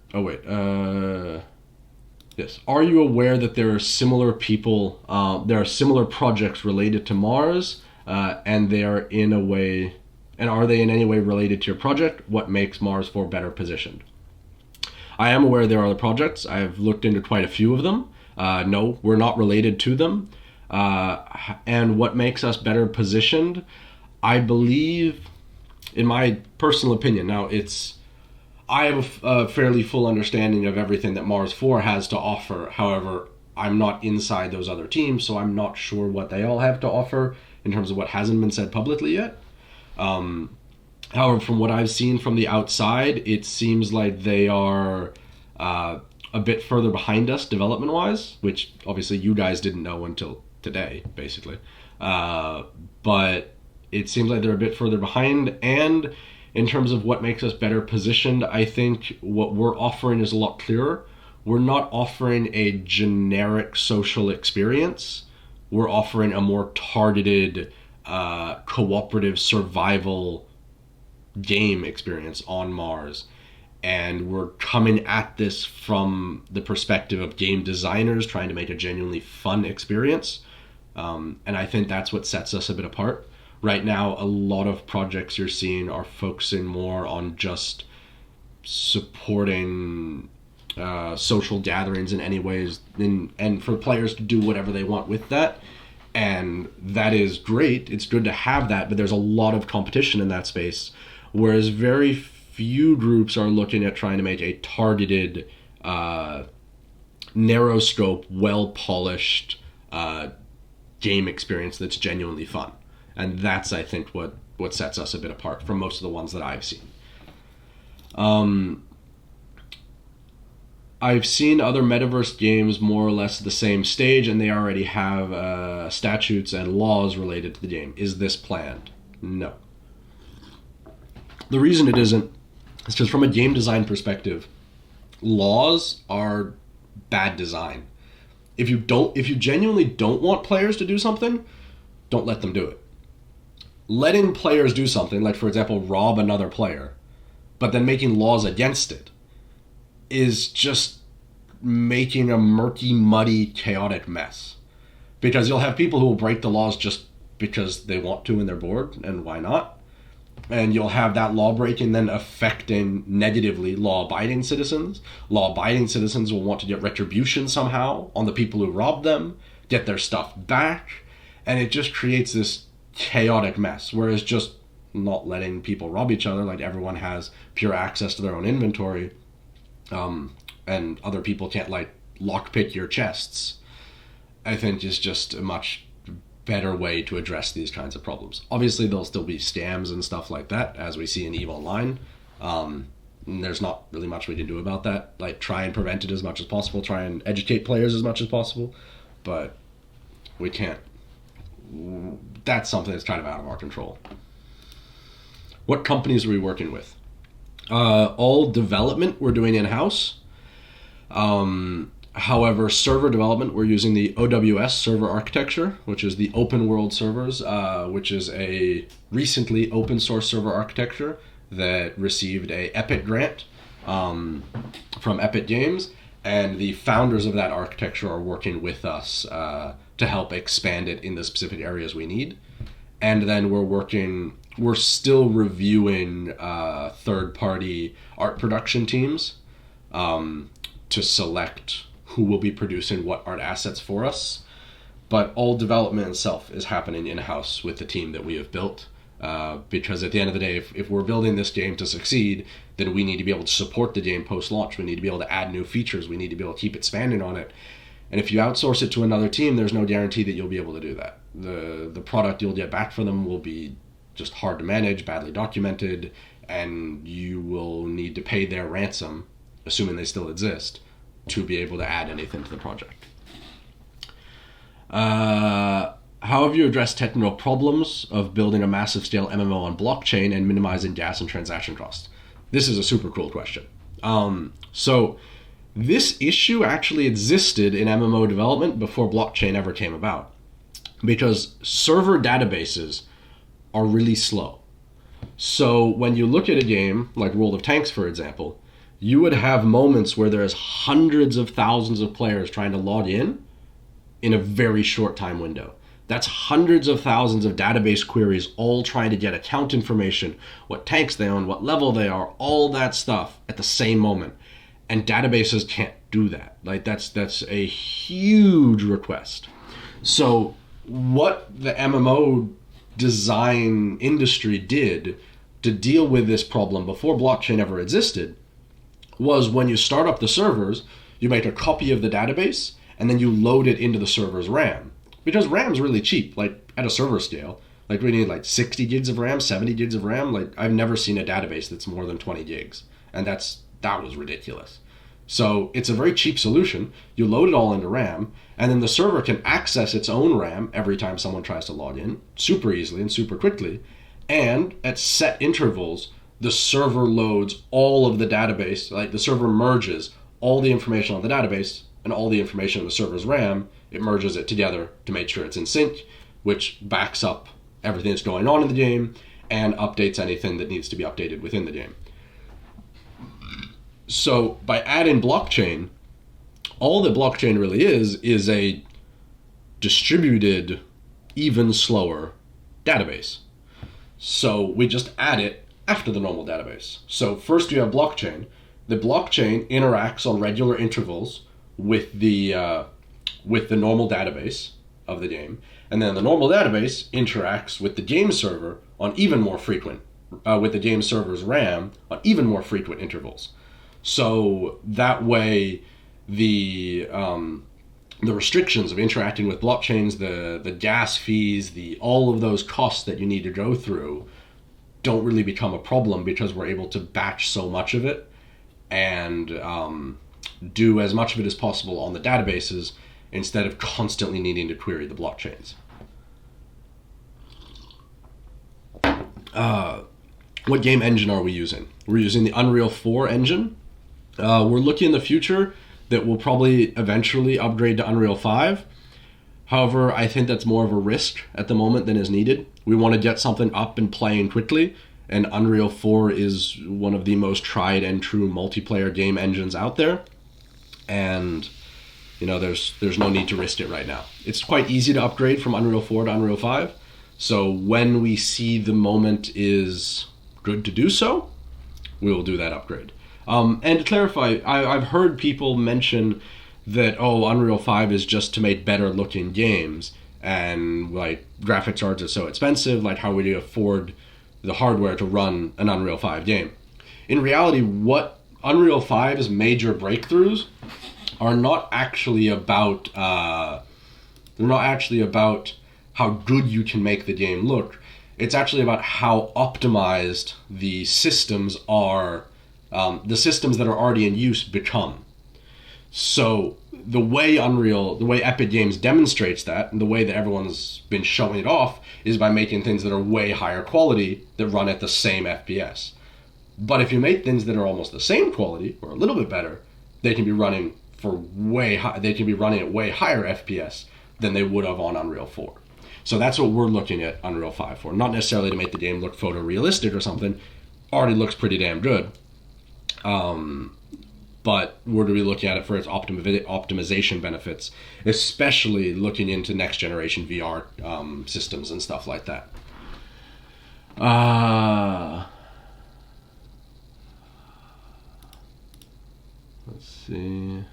Yes. Are you aware that there are similar people, there are similar projects related to Mars, and they are in a way... And are they in any way related to your project? What makes Mars4 better positioned? I am aware there are other projects. I've looked into quite a few of them. No, we're not related to them. And what makes us better positioned? I believe, in my personal opinion, now I have a fairly full understanding of everything that Mars4 has to offer. However, I'm not inside those other teams, so I'm not sure what they all have to offer in terms of what hasn't been said publicly yet. However, from what I've seen from the outside, it seems like they are a bit further behind us development-wise, which obviously you guys didn't know until today, basically. But it seems like they're a bit further behind, and in terms of what makes us better positioned, I think what we're offering is a lot clearer. We're not offering a generic social experience. We're offering a more targeted cooperative survival game experience on Mars, and we're coming at this from the perspective of game designers trying to make a genuinely fun experience, and I think that's what sets us a bit apart. Right now, a lot of projects you're seeing are focusing more on just supporting social gatherings in any ways, and for players to do whatever they want with that. And that is great. It's good to have that, but there's a lot of competition in that space, whereas very few groups are looking at trying to make a targeted, narrow scope, well-polished game experience that's genuinely fun. And that's, I think, what sets us a bit apart from most of the ones that I've seen. I've seen other metaverse games more or less the same stage, and they already have statutes and laws related to the game. Is this planned? No. The reason it isn't is because from a game design perspective, laws are bad design. If you genuinely don't want players to do something, don't let them do it. Letting players do something, like for example, rob another player, but then making laws against it, is just making a murky, muddy, chaotic mess. Because you'll have people who will break the laws just because they want to and they're bored, and why not? And you'll have that law breaking then affecting negatively law-abiding citizens. Law-abiding citizens will want to get retribution somehow on the people who robbed them, get their stuff back, and it just creates this chaotic mess. Whereas just not letting people rob each other, like everyone has pure access to their own inventory, and other people can't like lockpick your chests, I think is just a much better way to address these kinds of problems. Obviously, there'll still be scams and stuff like that, as we see in EVE Online. There's not really much we can do about that. Like, try and prevent it as much as possible, try and educate players as much as possible, but we can't. That's something that's kind of out of our control. What companies are we working with? All development we're doing in-house. However, server development, we're using the OWS server architecture, which is the open world servers, which is a recently open source server architecture that received a Epic grant from Epic Games, and the founders of that architecture are working with us to help expand it in the specific areas we need. And then we're still reviewing third-party art production teams to select who will be producing what art assets for us. But all development itself is happening in-house with the team that we have built. Because at the end of the day, if we're building this game to succeed, then we need to be able to support the game post-launch. We need to be able to add new features. We need to be able to keep expanding on it. And if you outsource it to another team, there's no guarantee that you'll be able to do that. The product you'll get back from them will be just hard to manage, badly documented, and you will need to pay their ransom, assuming they still exist, to be able to add anything to the project. How have you addressed technical problems of building a massive scale MMO on blockchain and minimizing gas and transaction costs? This is a super cool question. So this issue actually existed in MMO development before blockchain ever came about, because server databases are really slow. So when you look at a game like World of Tanks, for example, you would have moments where there's hundreds of thousands of players trying to log in a very short time window. That's hundreds of thousands of database queries all trying to get account information, what tanks they own, what level they are, all that stuff at the same moment. And databases can't do that. Like that's a huge request. So what the MMO design industry did to deal with this problem before blockchain ever existed was, when you start up the servers, you make a copy of the database and then you load it into the server's RAM. Because RAM's really cheap, like at a server scale. Like we need like 60 gigs of RAM, 70 gigs of RAM. Like I've never seen a database that's more than 20 gigs. And that was ridiculous. So it's a very cheap solution. You load it all into RAM, and then the server can access its own RAM every time someone tries to log in, super easily and super quickly. And at set intervals, the server loads all of the database, like the server merges all the information on the database and all the information in the server's RAM. It merges it together to make sure it's in sync, which backs up everything that's going on in the game and updates anything that needs to be updated within the game. So by adding blockchain, all that blockchain really is a distributed, even slower database. So we just add it after the normal database. So first you have blockchain. The blockchain interacts on regular intervals with the normal database of the game, and then the normal database interacts with the game server on even more frequent, with the game server's RAM on even more frequent intervals. So that way, the restrictions of interacting with blockchains, the gas fees, all of those costs that you need to go through, don't really become a problem, because we're able to batch so much of it and do as much of it as possible on the databases instead of constantly needing to query the blockchains. What game engine are we using? We're using the Unreal 4 engine. We're looking in the future that we'll probably eventually upgrade to Unreal 5. However, I think that's more of a risk at the moment than is needed. We want to get something up and playing quickly, and Unreal 4 is one of the most tried and true multiplayer game engines out there. And there's no need to risk it right now. It's quite easy to upgrade from Unreal 4 to Unreal 5. So when we see the moment is good to do so, we will do that upgrade. And to clarify, I've heard people mention that, Unreal 5 is just to make better looking games, and like graphics cards are so expensive, like how would you afford the hardware to run an Unreal 5 game? In reality, what Unreal 5's major breakthroughs are not actually about how good you can make the game look. It's actually about how optimized the systems are, the systems that are already in use become. So the way Epic Games demonstrates that, and the way that everyone's been showing it off, is by making things that are way higher quality that run at the same FPS. But if you make things that are almost the same quality or a little bit better, they can be running at way higher FPS than they would have on Unreal 4. So that's what we're looking at Unreal 5 for. Not necessarily to make the game look photorealistic or something. Already looks pretty damn good. But we're going to be looking at it for its optimization benefits, especially looking into next generation VR systems and stuff like that. Let's see.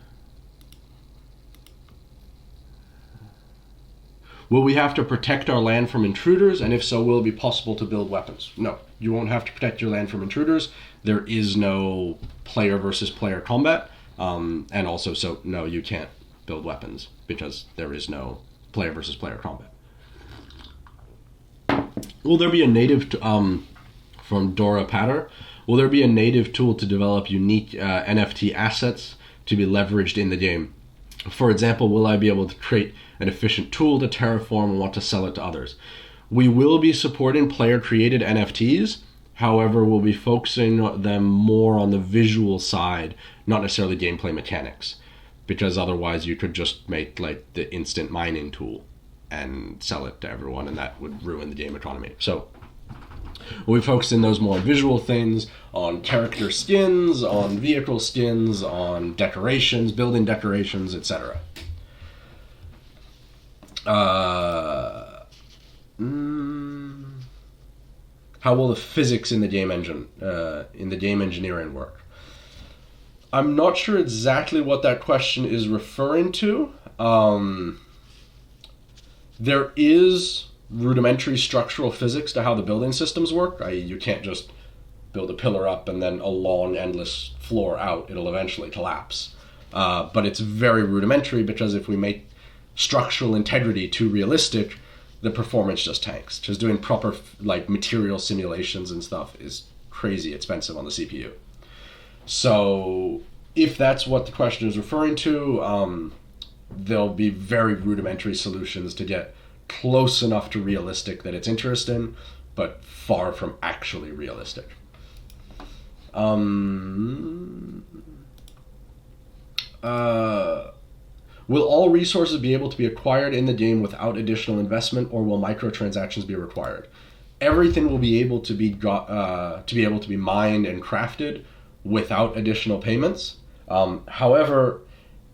Will we have to protect our land from intruders? And if so, will it be possible to build weapons? No, you won't have to protect your land from intruders. There is no player versus player combat. And also, so no, you can't build weapons because there is no player versus player combat. Will there be a native, from Dora Patter, will there be a native tool to develop unique NFT assets to be leveraged in the game? For example, will I be able to create an efficient tool to terraform and want to sell it to others? We will be supporting player-created NFTs. However, we'll be focusing them more on the visual side, not necessarily gameplay mechanics, because otherwise you could just make like the instant mining tool and sell it to everyone, and that would ruin the game economy. So we'll be focusing those more visual things, on character skins, on vehicle skins, on decorations, building decorations, etc. How will the physics in the game engine, in the game engineering work? I'm not sure exactly what that question is referring to. There is rudimentary structural physics to how the building systems work. You can't just build a pillar up and then a long, endless floor out. It'll eventually collapse. But it's very rudimentary, because if we make structural integrity too realistic, the performance just tanks. Just doing proper like material simulations and stuff is crazy expensive on the CPU. So if that's what the question is referring to, there'll be very rudimentary solutions to get close enough to realistic that it's interesting, but far from actually realistic. Will all resources be able to be acquired in the game without additional investment, or will microtransactions be required? Everything will be able to be mined and crafted without additional payments. However,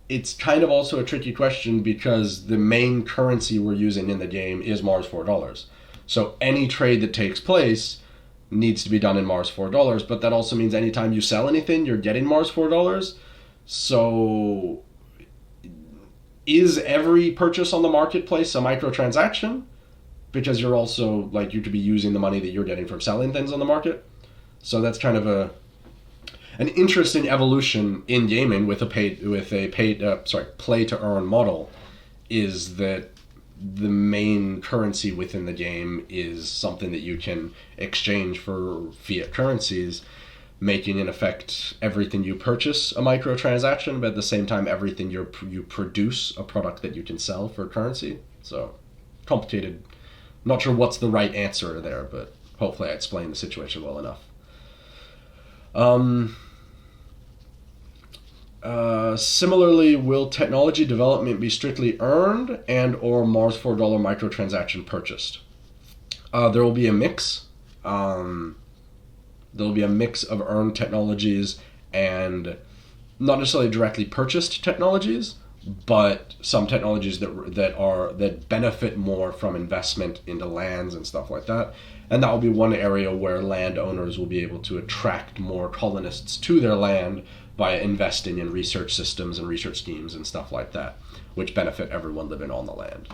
it's kind of also a tricky question, because the main currency we're using in the game is Mars4. So any trade that takes place needs to be done in Mars4, but that also means anytime you sell anything, you're getting Mars4. So is every purchase on the marketplace a microtransaction? Because you're also like, you could be using the money that you're getting from selling things on the market. So that's kind of an interesting evolution in gaming with a play to earn model, is that the main currency within the game is something that you can exchange for fiat currencies, making in effect everything you purchase a microtransaction, but at the same time everything you produce a product that you can sell for currency. So complicated. Not sure what's the right answer there, but hopefully I explained the situation well enough. Similarly, will technology development be strictly earned and or Mars4 microtransaction purchased? There will be a mix. There'll be a mix of earned technologies and not necessarily directly purchased technologies, but some technologies that benefit more from investment into lands and stuff like that. And that will be one area where landowners will be able to attract more colonists to their land by investing in research systems and research schemes and stuff like that, which benefit everyone living on the land.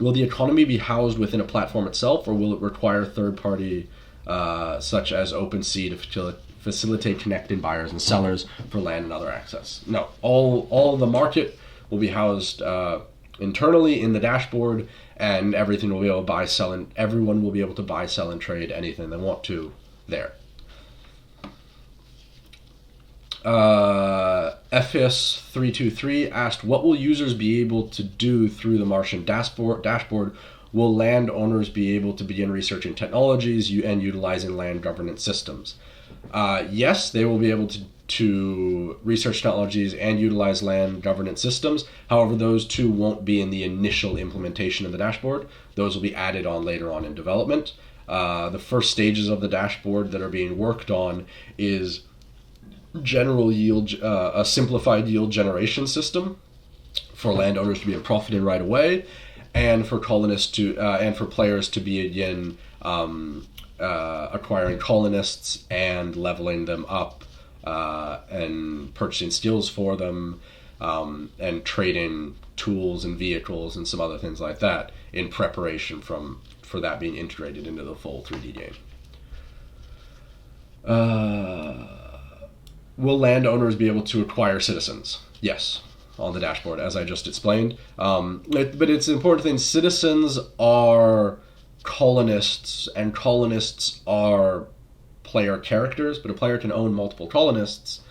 Will the economy be housed within a platform itself, or will it require third-party, such as OpenSea, to facilitate connecting buyers and sellers for land and other access? No, all the market will be housed internally in the dashboard, and everything will be able to buy, sell, and everyone will be able to buy, sell, and trade anything they want to there. FS323 asked, what will users be able to do through the Martian dashboard? Will landowners be able to begin researching technologies and utilizing land governance systems? Yes, they will be able to research technologies and utilize land governance systems. However, those two won't be in the initial implementation of the dashboard. Those will be added on later on in development. The first stages of the dashboard that are being worked on is general yield, a simplified yield generation system for landowners to be profiting right away, and for colonists to and for players to begin acquiring colonists and leveling them up, and purchasing skills for them, and trading tools and vehicles and some other things like that in preparation for that being integrated into the full 3D game. Will landowners be able to acquire citizens? Yes, on the dashboard, as I just explained. But it's an important thing. Citizens are colonists, and colonists are player characters, but a player can own multiple colonists.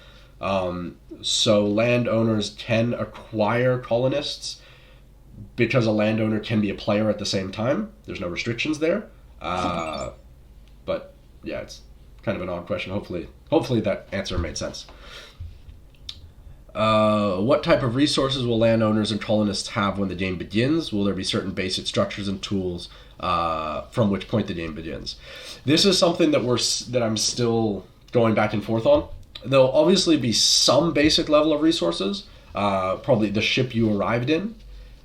So landowners can acquire colonists because a landowner can be a player at the same time. There's no restrictions there. But yeah, it's kind of an odd question. Hopefully that answer made sense. What type of resources will landowners and colonists have when the game begins? Will there be certain basic structures and tools from which point the game begins? This is something that I'm still going back and forth on. There'll obviously be some basic level of resources, probably the ship you arrived in,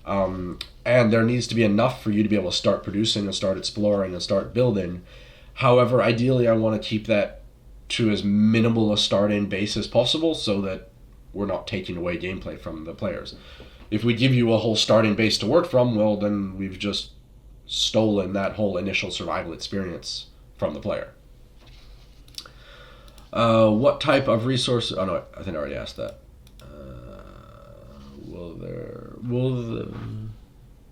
and there needs to be enough for you to be able to start producing and start exploring and start building. However, ideally I want to keep that to as minimal a starting base as possible so that we're not taking away gameplay from the players. If we give you a whole starting base to work from, well, then we've just stolen that whole initial survival experience from the player. What type of resource? Oh no, I think I already asked that.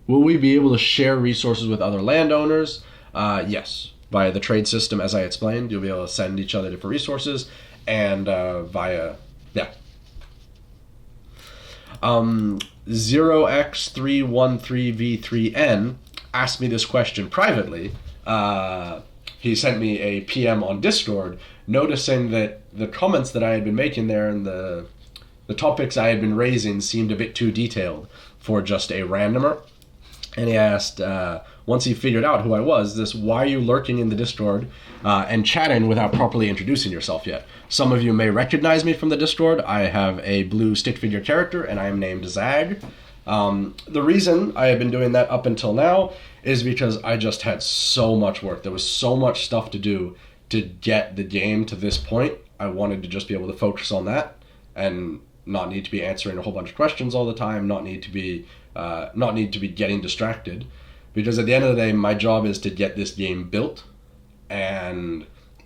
Will we be able to share resources with other landowners? Yes, via the trade system, as I explained, you'll be able to send each other different resources, and via 0x313v3n asked me this question privately. He sent me a PM on Discord, noticing that the comments that I had been making there and the topics I had been raising seemed a bit too detailed for just a randomer. And he asked, once he figured out who I was, why are you lurking in the Discord and chatting without properly introducing yourself yet? Some of you may recognize me from the Discord. I have a blue stick figure character, and I am named Zag. The reason I have been doing that up until now is because I just had so much work. There was so much stuff to do to get the game to this point. I wanted to just be able to focus on that and not need to be answering a whole bunch of questions all the time, not need to be getting distracted. Because at the end of the day, my job is to get this game built, and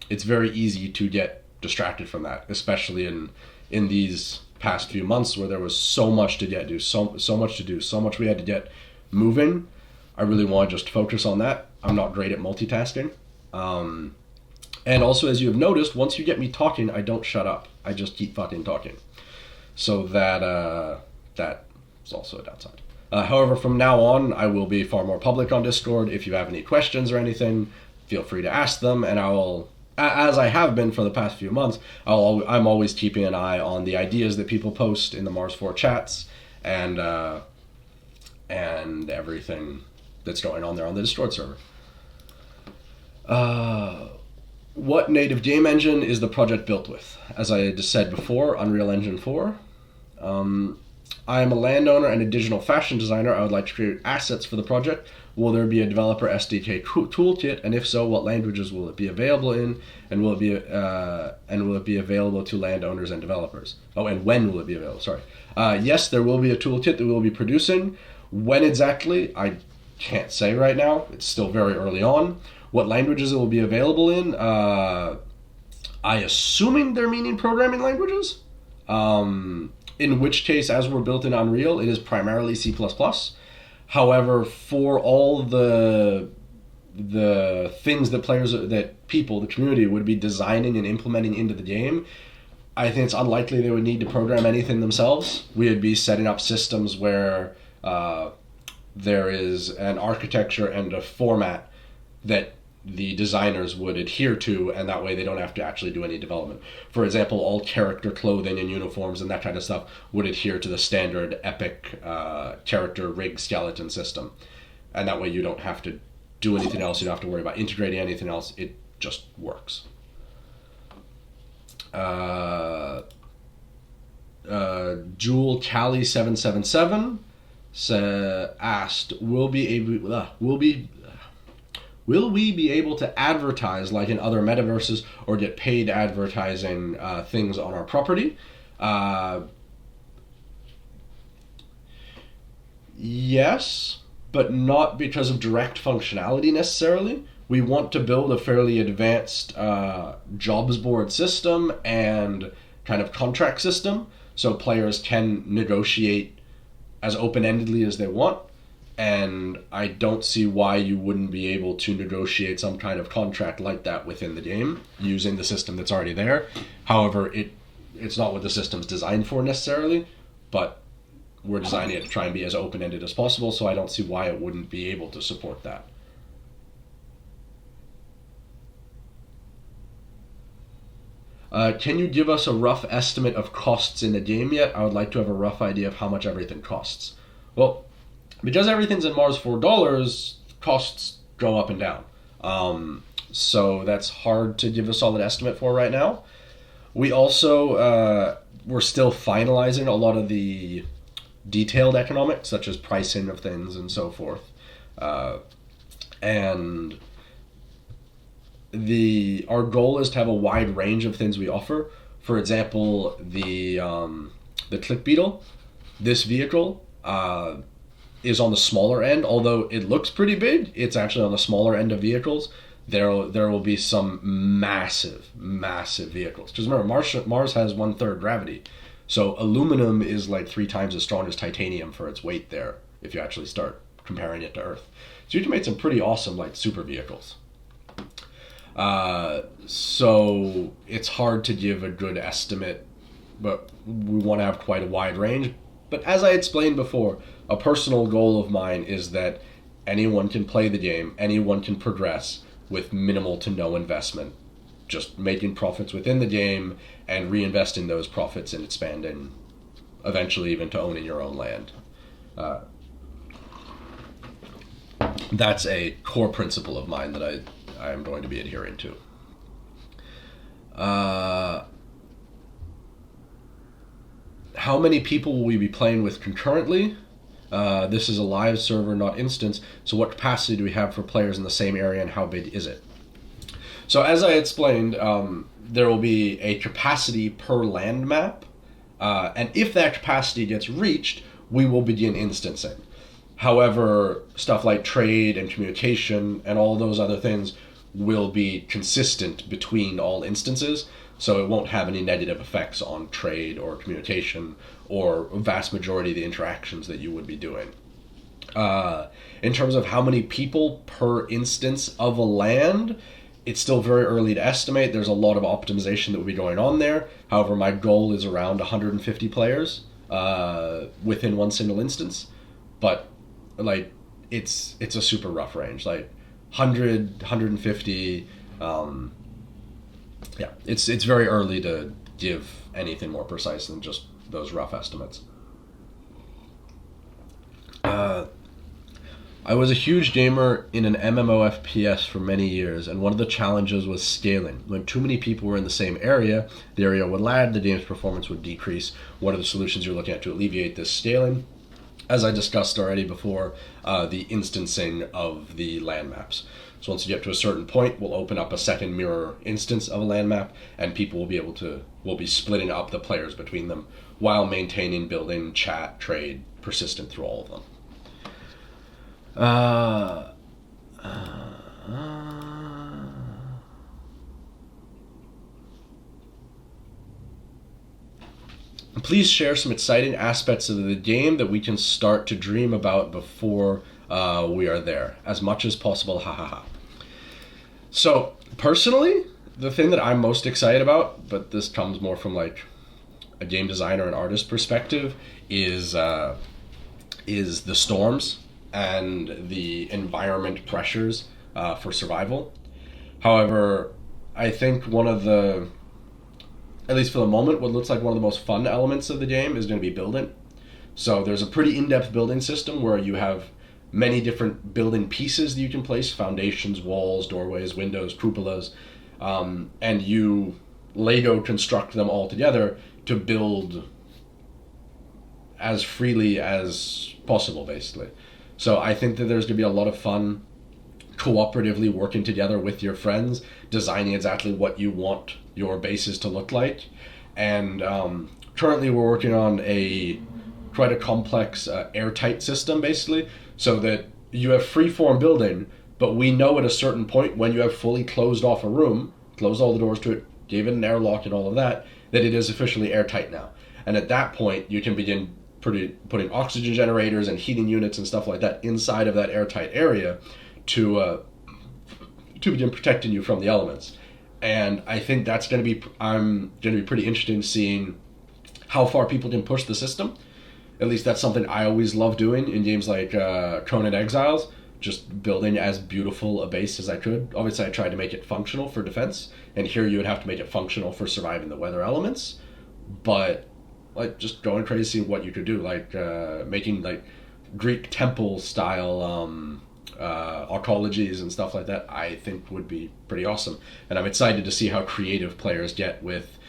it's very easy to get distracted from that, especially in these past few months where there was so much to do, so much we had to get moving. I really want to just focus on that. I'm not great at multitasking. And also, as you have noticed, once you get me talking, I don't shut up. I just keep fucking talking. So that is also a downside. However, from now on, I will be far more public on Discord. If you have any questions or anything, feel free to ask them, and I will, as I have been for the past few months, I'm always keeping an eye on the ideas that people post in the Mars4 chats and everything that's going on there on the Discord server. What native game engine is the project built with? As I just said before, Unreal Engine 4. I am a landowner and a digital fashion designer. I would like to create assets for the project. Will there be a developer SDK toolkit, and if so, what languages will it be available in, and will it be available to landowners and developers? Oh, and when will it be available? Sorry. Yes, there will be a toolkit that we will be producing. When exactly, I can't say right now. It's still very early on. What languages it will be available in? I assuming they're meaning programming languages. In which case, as we're built in Unreal, it is primarily C++. However, for all the things that the community would be designing and implementing into the game, I think it's unlikely they would need to program anything themselves. We would be setting up systems where there is an architecture and a format that the designers would adhere to, and that way they don't have to actually do any development. For example, all character clothing and uniforms and that kind of stuff would adhere to the standard Epic character rig skeleton system, and that way you don't have to do anything else. You don't have to worry about integrating anything else. It just works. Jewel Cali 777 asked, will we be able to advertise like in other metaverses or get paid advertising things on our property? Yes, but not because of direct functionality necessarily. We want to build a fairly advanced jobs board system and kind of contract system so players can negotiate as open-endedly as they want. And I don't see why you wouldn't be able to negotiate some kind of contract like that within the game using the system that's already there. However, it's not what the system's designed for necessarily, but we're designing it to try and be as open-ended as possible, so I don't see why it wouldn't be able to support that. Can you give us a rough estimate of costs in the game yet? I would like to have a rough idea of how much everything costs. Well, because everything's in Mars $4, costs go up and down. So that's hard to give a solid estimate for right now. We also, we're still finalizing a lot of the detailed economics, such as pricing of things and so forth. And our goal is to have a wide range of things we offer. For example, the Click Beetle, this vehicle, is on the smaller end. Although it looks pretty big, it's actually on the smaller end of vehicles. There will be some massive vehicles. Because remember, Mars has 1/3 gravity. So aluminum is like 3 times as strong as titanium for its weight there, if you actually start comparing it to Earth. So you can make some pretty awesome like super vehicles. So it's hard to give a good estimate, but we want to have quite a wide range. But as I explained before, a personal goal of mine is that anyone can play the game, anyone can progress with minimal to no investment, just making profits within the game and reinvesting those profits and expanding, eventually even to owning your own land. That's a core principle of mine that I am going to be adhering to. How many people will we be playing with concurrently? This is a live server, not instance, so what capacity do we have for players in the same area and how big is it? So as I explained, there will be a capacity per land map, and if that capacity gets reached, we will begin instancing. However, stuff like trade and communication and all those other things will be consistent between all instances, so it won't have any negative effects on trade or communication or a vast majority of the interactions that you would be doing. In terms of how many people per instance of a land, it's still very early to estimate. There's a lot of optimization that will be going on there. However, my goal is around 150 players within one single instance. But like it's a super rough range, like 100, 150. Yeah, it's very early to give anything more precise than just those rough estimates. I was a huge gamer in an MMO FPS for many years, and one of the challenges was scaling. When too many people were in the same area, the area would lag, the game's performance would decrease. What are the solutions you're looking at to alleviate this scaling? As I discussed already before, the instancing of the land maps. So once you get to a certain point, we'll open up a second mirror instance of a land map, and people will be splitting up the players between them while maintaining, building, chat, trade, persistent through all of them. Please share some exciting aspects of the game that we can start to dream about before we are there, as much as possible. Ha ha ha. So personally, the thing that I'm most excited about, but this comes more from like a game designer and artist perspective, is the storms and the environment pressures for survival. However, I think one of the, at least for the moment, what looks like one of the most fun elements of the game is going to be building. So there's a pretty in-depth building system where you have many different building pieces that you can place: foundations, walls, doorways, windows, cupolas, and you Lego construct them all together to build as freely as possible, basically. So I think that there's going to be a lot of fun cooperatively working together with your friends, designing exactly what you want your bases to look like. And currently we're working on quite a complex airtight system, basically, so that you have free-form building, but we know at a certain point when you have fully closed off a room, closed all the doors to it, gave it an airlock and all of that, that it is officially airtight now. And at that point, you can begin putting oxygen generators and heating units and stuff like that inside of that airtight area to begin protecting you from the elements. And I think I'm going to be pretty interested in seeing how far people can push the system. At least that's something I always love doing in games like Conan Exiles, just building as beautiful a base as I could. Obviously, I tried to make it functional for defense, and here you would have to make it functional for surviving the weather elements. But like just going crazy what you could do, like making like Greek temple style arcologies and stuff like that, I think would be pretty awesome. And I'm excited to see how creative players get with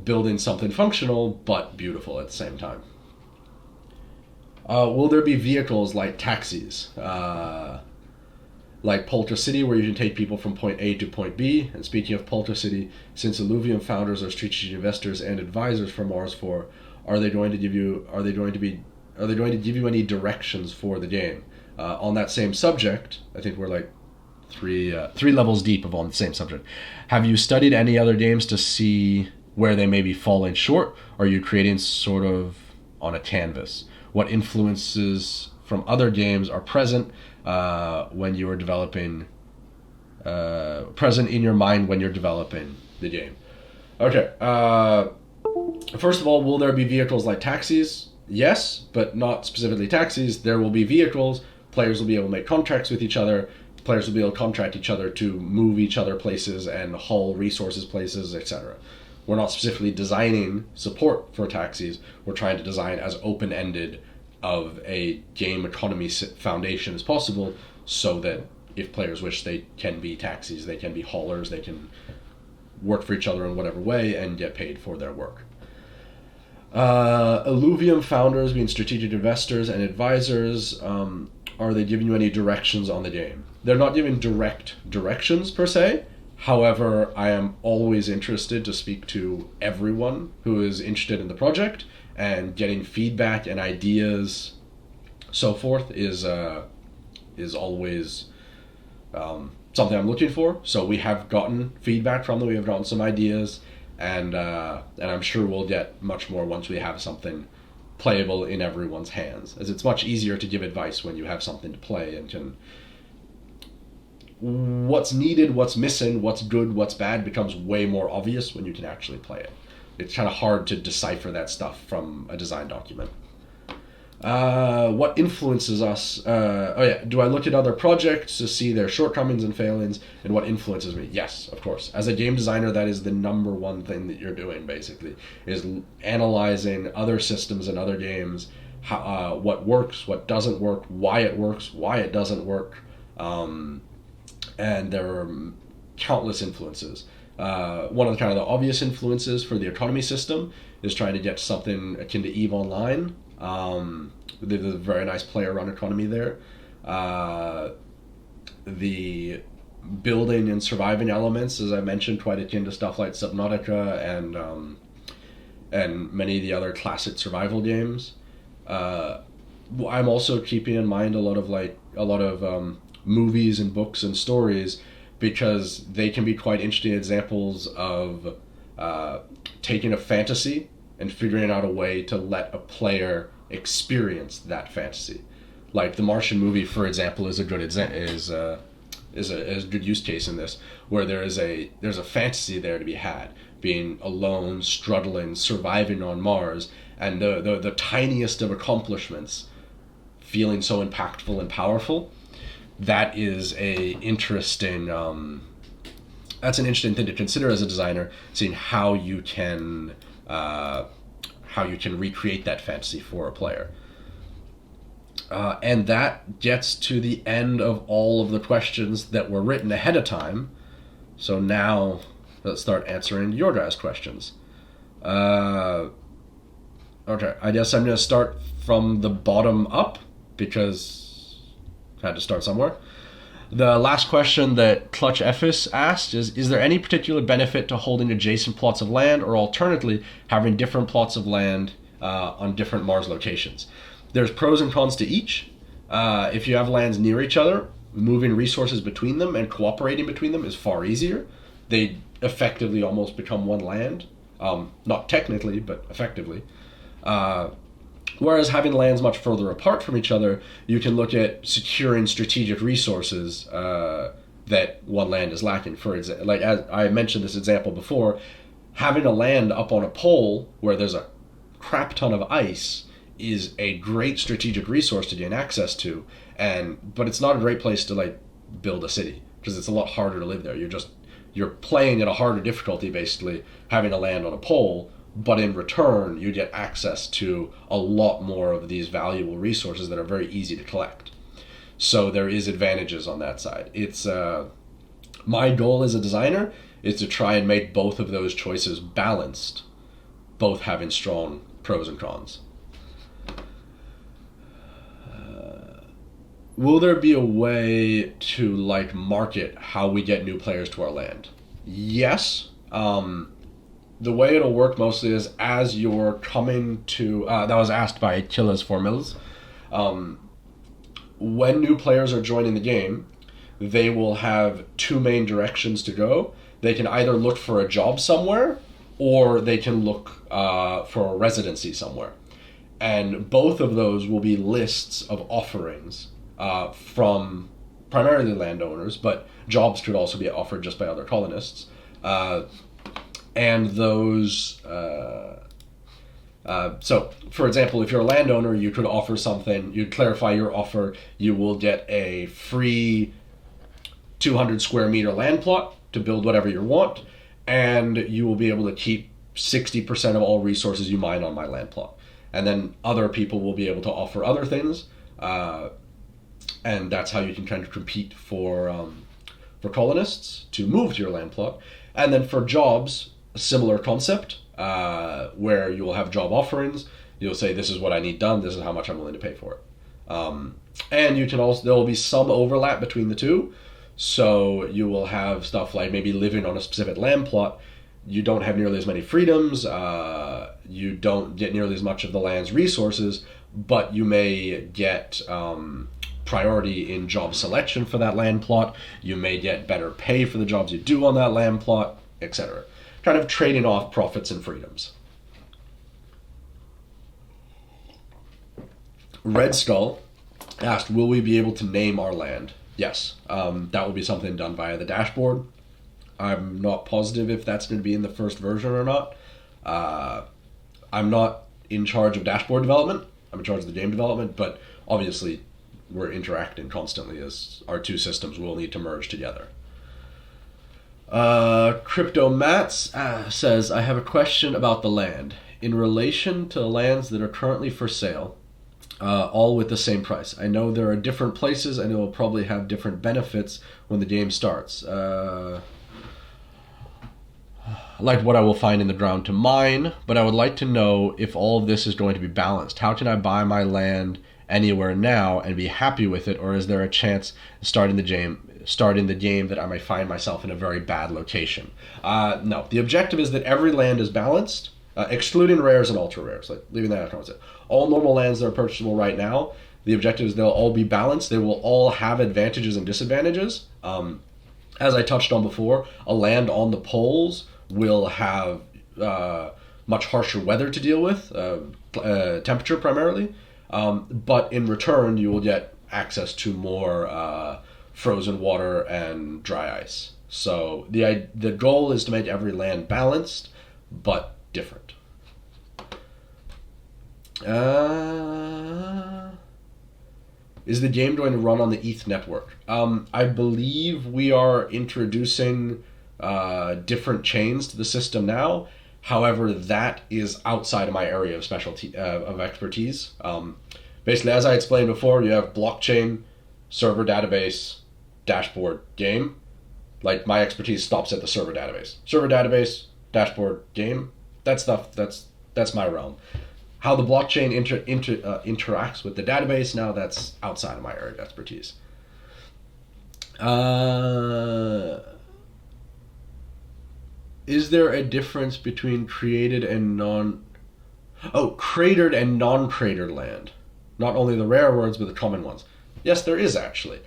building something functional but beautiful at the same time. Will there be vehicles like taxis, like Polter City, where you can take people from point A to point B? And speaking of Polter City, since Illuvium founders are strategic investors and advisors for Mars4, are they going to give you any directions for the game? On that same subject, I think we're like three levels deep on the same subject. Have you studied any other games to see where they may be falling short? Or are you creating sort of on a canvas? What influences from other games are present when you are developing, present in your mind when you're developing the game? Okay. First of all, will there be vehicles like taxis? Yes, but not specifically taxis. There will be vehicles. Players will be able to make contracts with each other. Players will be able to contract each other to move each other places and haul resources places, etc. We're not specifically designing support for taxis. We're trying to design as open-ended of a game economy foundation as possible, so that if players wish, they can be taxis, they can be haulers, they can work for each other in whatever way and get paid for their work. Illuvium founders being strategic investors and advisors, are they giving you any directions on the game? They're not giving direct directions per se. However, I am always interested to speak to everyone who is interested in the project, and getting feedback and ideas, so forth, is always something I'm looking for. So we have gotten feedback from them. We have gotten some ideas, and I'm sure we'll get much more once we have something playable in everyone's hands, as it's much easier to give advice when you have something to play and can. What's needed, what's missing, what's good, what's bad becomes way more obvious when you can actually play it. It's kind of hard to decipher that stuff from a design document. What influences us? Do I look at other projects to see their shortcomings and failings, and what influences me? Yes, of course. As a game designer, that is the number one thing that you're doing, basically, is analyzing other systems and other games, how, what works, what doesn't work, why it works, why it doesn't work. And there are countless influences. One of the kind of the obvious influences for the economy system is trying to get something akin to EVE Online. There's a very nice player-run economy there. The building and surviving elements, as I mentioned, quite akin to stuff like Subnautica and many of the other classic survival games. I'm also keeping in mind a lot of movies and books and stories, because they can be quite interesting examples of taking a fantasy and figuring out a way to let a player experience that fantasy. Like the Martian movie, for example, is a good good use case in this, where there's a fantasy there to be had, being alone, struggling, surviving on Mars, and the tiniest of accomplishments feeling so impactful and powerful. That is an interesting thing to consider as a designer, seeing how you can recreate that fantasy for a player. And that gets to the end of all of the questions that were written ahead of time. So now let's start answering your guys' questions. Okay, I guess I'm going to start from the bottom up, because I had to start somewhere. The last question that Clutch Ephes asked is there any particular benefit to holding adjacent plots of land, or alternatively having different plots of land on different Mars locations? There's pros and cons to each. If you have lands near each other, moving resources between them and cooperating between them is far easier. They effectively almost become one land. Not technically, but effectively. Whereas having lands much further apart from each other, you can look at securing strategic resources that one land is lacking. For example, like as I mentioned this example before, having a land up on a pole where there's a crap ton of ice is a great strategic resource to gain access to, but it's not a great place to like build a city because it's a lot harder to live there. You're playing at a harder difficulty basically having a land on a pole, but in return you get access to a lot more of these valuable resources that are very easy to collect. So there is advantages on that side. It's my goal as a designer is to try and make both of those choices balanced, both having strong pros and cons. Will there be a way to like market how we get new players to our land? Yes. The way it'll work mostly is as you're coming to that was asked by Killas for Mills. When new players are joining the game, they will have two main directions to go. They can either look for a job somewhere, or they can look for a residency somewhere. And both of those will be lists of offerings from primarily landowners, but jobs could also be offered just by other colonists. And those... so, for example, if you're a landowner, you could offer something, you'd clarify your offer, you will get a free 200 square meter land plot to build whatever you want, and you will be able to keep 60% of all resources you mine on my land plot. And then other people will be able to offer other things, and that's how you can kind of compete for colonists to move to your land plot. And then for jobs, a similar concept, where you will have job offerings. You'll say, this is what I need done, this is how much I'm willing to pay for it. And you can also, there will be some overlap between the two. So you will have stuff like maybe living on a specific land plot. You don't have nearly as many freedoms. You don't get nearly as much of the land's resources, but you may get priority in job selection for that land plot. You may get better pay for the jobs you do on that land plot, etc. Kind of trading off profits and freedoms. Red Skull asked, will we be able to name our land? Yes, that will be something done via the dashboard. I'm not positive if that's going to be in the first version or not. I'm not in charge of dashboard development. I'm in charge of the game development, but obviously we're interacting constantly as our two systems will need to merge together. Crypto Mats says, I have a question about the land. In relation to lands that are currently for sale, all with the same price. I know there are different places and it will probably have different benefits when the game starts. Like what I will find in the ground to mine, but I would like to know if all of this is going to be balanced. How can I buy my land anywhere now and be happy with it, or is there a chance starting the game that I might find myself in a very bad location? No, the objective is that every land is balanced, excluding rares and ultra rares, like leaving that out. All normal lands that are purchasable right now, the objective is they'll all be balanced. They will all have advantages and disadvantages. As I touched on before, a land on the poles will have much harsher weather to deal with, temperature primarily, but in return you will get access to more frozen water and dry ice. So the goal is to make every land balanced, but different. Is the game going to run on the ETH network? I believe we are introducing different chains to the system now. However, that is outside of my area of specialty of expertise. Basically, as I explained before, you have blockchain, server database, dashboard, game. Like, my expertise stops at the server database. Server database, dashboard, game. That stuff, that's my realm. How the blockchain interacts with the database, now that's outside of my area of expertise. Is there a difference between created and cratered and non-cratered land? Not only the rare words, but the common ones. Yes, there is actually.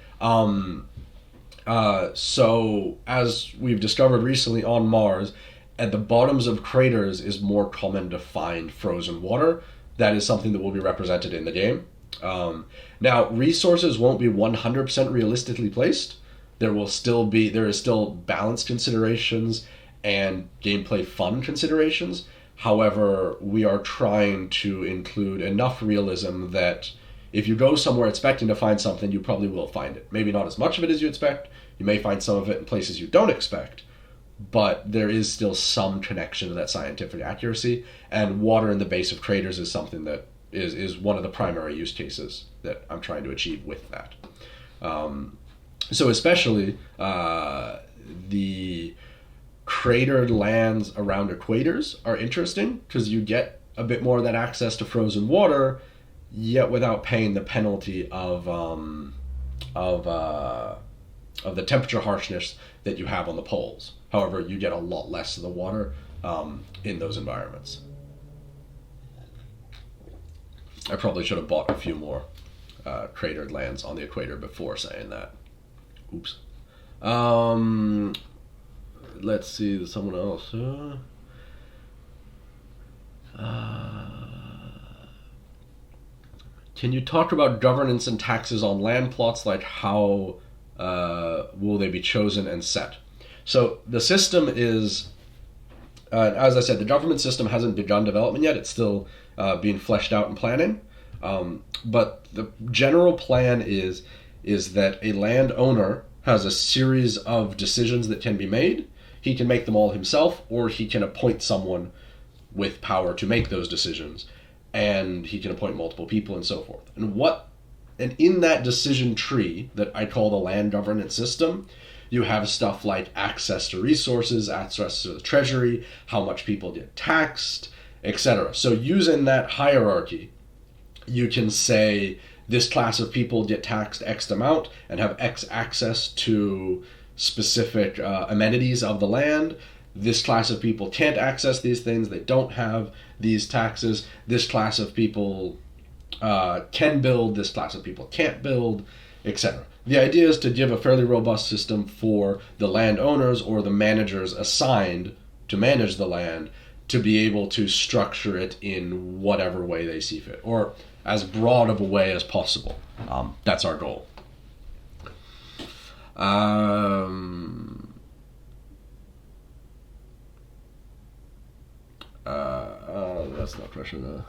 So, as we've discovered recently on Mars, at the bottoms of craters is more common to find frozen water. That is something that will be represented in the game. Now, resources won't be 100% realistically placed. there is still balance considerations and gameplay fun considerations. However, we are trying to include enough realism that if you go somewhere expecting to find something, you probably will find it. Maybe not as much of it as you expect. You may find some of it in places you don't expect, but there is still some connection to that scientific accuracy. And water in the base of craters is something that is one of the primary use cases that I'm trying to achieve with that. So especially the cratered lands around equators are interesting because you get a bit more of that access to frozen water, yet without paying the penalty of the temperature harshness that you have on the poles. However, you get a lot less of the water in those environments. I probably should have bought a few more cratered lands on the equator before saying that. Oops. Let's see, there's someone else. Can you talk about governance and taxes on land plots? Like how will they be chosen and set? So the system is, as I said, the government system hasn't begun development yet. It's still being fleshed out and planning. But the general plan is that a landowner has a series of decisions that can be made. He can make them all himself, or he can appoint someone with power to make those decisions, and he can appoint multiple people and so forth. And in that decision tree that I call the land governance system, you have stuff like access to resources, access to the treasury, how much people get taxed, etc. So using that hierarchy, you can say this class of people get taxed X amount and have X access to specific amenities of the land. This class of people can't access these things. They don't have these taxes. This class of people can build. This class of people can't build, etc. The idea is to give a fairly robust system for the landowners or the managers assigned to manage the land to be able to structure it in whatever way they see fit, or as broad of a way as possible. That's our goal. That's not a question.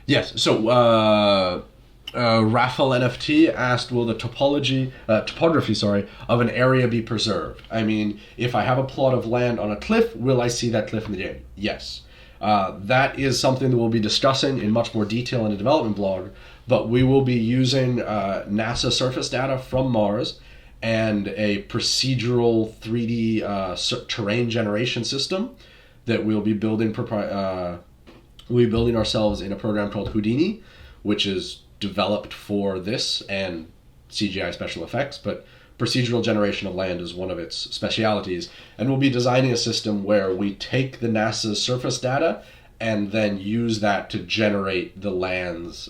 Yes, so Raffle NFT asked, will the topography of an area be preserved? I mean, if I have a plot of land on a cliff, will I see that cliff in the game? Yes. That is something that we'll be discussing in much more detail in a development blog, but we will be using NASA surface data from Mars and a procedural 3D terrain generation system that we'll be building ourselves in a program called Houdini, which is developed for this and CGI special effects, but procedural generation of land is one of its specialities. And we'll be designing a system where we take the NASA's surface data and then use that to generate the lands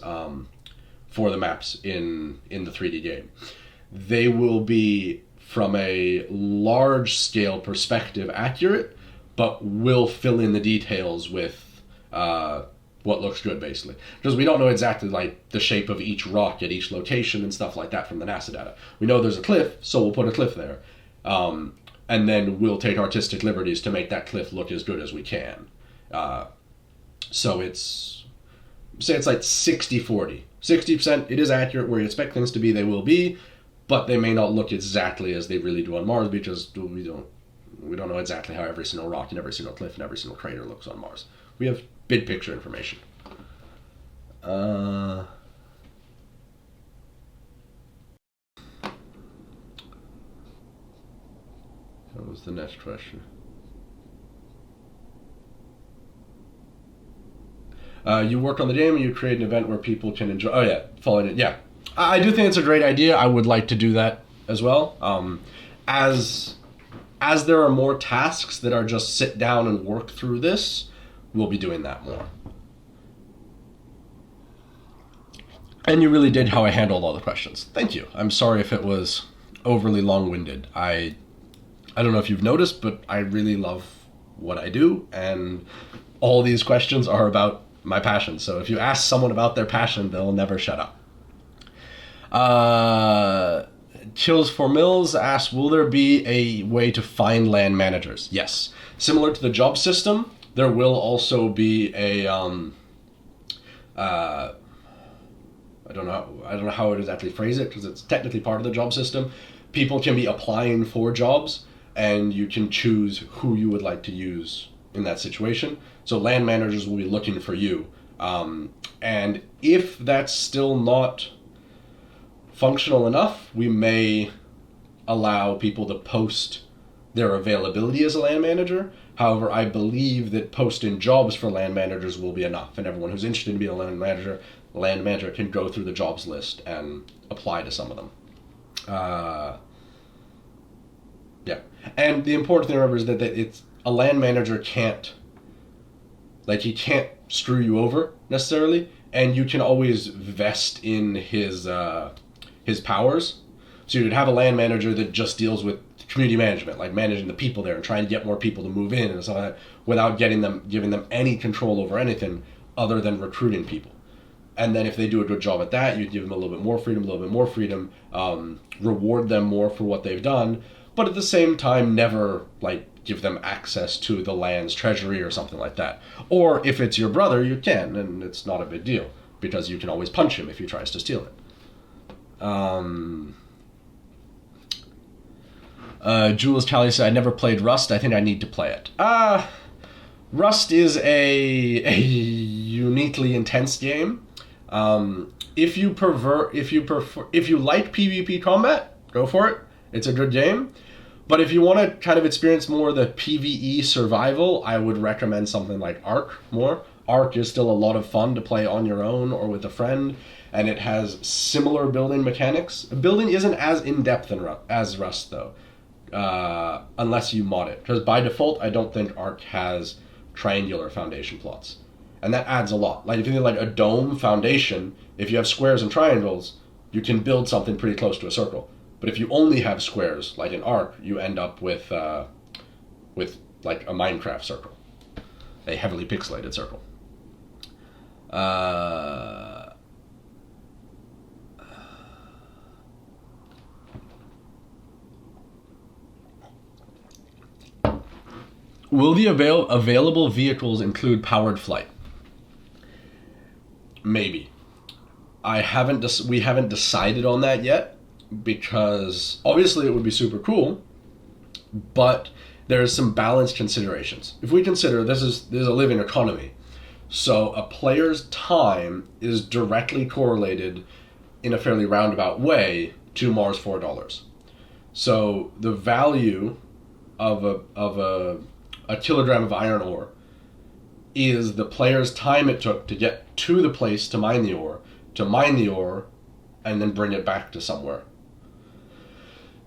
for the maps in the 3D game. They will be, from a large scale perspective, accurate, but will fill in the details with what looks good, basically, because we don't know exactly like the shape of each rock at each location and stuff like that from the NASA data. We know there's a cliff, so we'll put a cliff there, and then we'll take artistic liberties to make that cliff look as good as we can. So it's like 60-40. 60% it is accurate where you expect things to be, they will be, but they may not look exactly as they really do on Mars because we don't know exactly how every single rock and every single cliff and every single crater looks on Mars. We have big picture information. What was the next question? You work on the game and you create an event where people can enjoy. Oh yeah, following it. Yeah, I do think it's a great idea. I would like to do that as well. As there are more tasks that are just sit down and work through this, we'll be doing that more. And you really did how I handled all the questions. Thank you. I'm sorry if it was overly long-winded. I don't know if you've noticed, but I really love what I do, and all these questions are about my passion. So if you ask someone about their passion, they'll never shut up. Chills for Mills asks, will there be a way to find land managers? Yes. Similar to the job system, there will also be a I don't know how to exactly phrase it because it's technically part of the job system. People can be applying for jobs, and you can choose who you would like to use in that situation. So land managers will be looking for you, and if that's still not functional enough, we may allow people to post their availability as a land manager. However, I believe that posting jobs for land managers will be enough, and everyone who's interested in being a land manager can go through the jobs list and apply to some of them. Yeah, and the important thing to remember is that it's a land manager can't, like, he can't screw you over necessarily, and you can always vest in his powers. So you'd have a land manager that just deals with community management, like managing the people there and trying to get more people to move in and stuff like that, without giving them any control over anything other than recruiting people. And then if they do a good job at that, you give them a little bit more freedom, reward them more for what they've done, but at the same time, never like give them access to the land's treasury or something like that. Or if it's your brother, you can, and it's not a big deal because you can always punch him if he tries to steal it. Jules Talley said, I never played Rust. I think I need to play it. Rust is a uniquely intense game. If you like PvP combat, go for it. It's a good game. But if you want to kind of experience more the PvE survival, I would recommend something like Ark more. Ark is still a lot of fun to play on your own or with a friend, and it has similar building mechanics. Building isn't as in-depth as Rust, though, unless you mod it. Because by default, I don't think Ark has triangular foundation plots. And that adds a lot. Like, if you think like a dome foundation, if you have squares and triangles, you can build something pretty close to a circle. But if you only have squares, like in Ark, you end up with like a Minecraft circle, a heavily pixelated circle. Will the available vehicles include powered flight? Maybe. We haven't decided on that yet, because obviously it would be super cool, but there's some balance considerations. If we consider there's a living economy, so a player's time is directly correlated in a fairly roundabout way to Mars4 dollars. So the value of a kilogram of iron ore is the player's time it took to get to the place to mine the ore, and then bring it back to somewhere.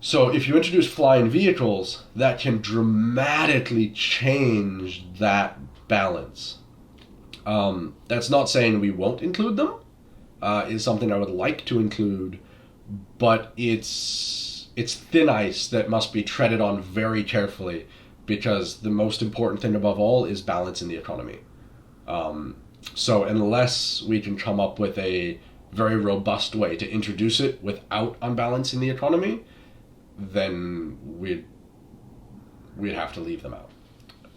So if you introduce flying vehicles, that can dramatically change that balance. That's not saying we won't include them. It's something I would like to include, but it's thin ice that must be treaded on very carefully, because the most important thing above all is balance in the economy. So unless we can come up with a very robust way to introduce it without unbalancing the economy, then we'd have to leave them out.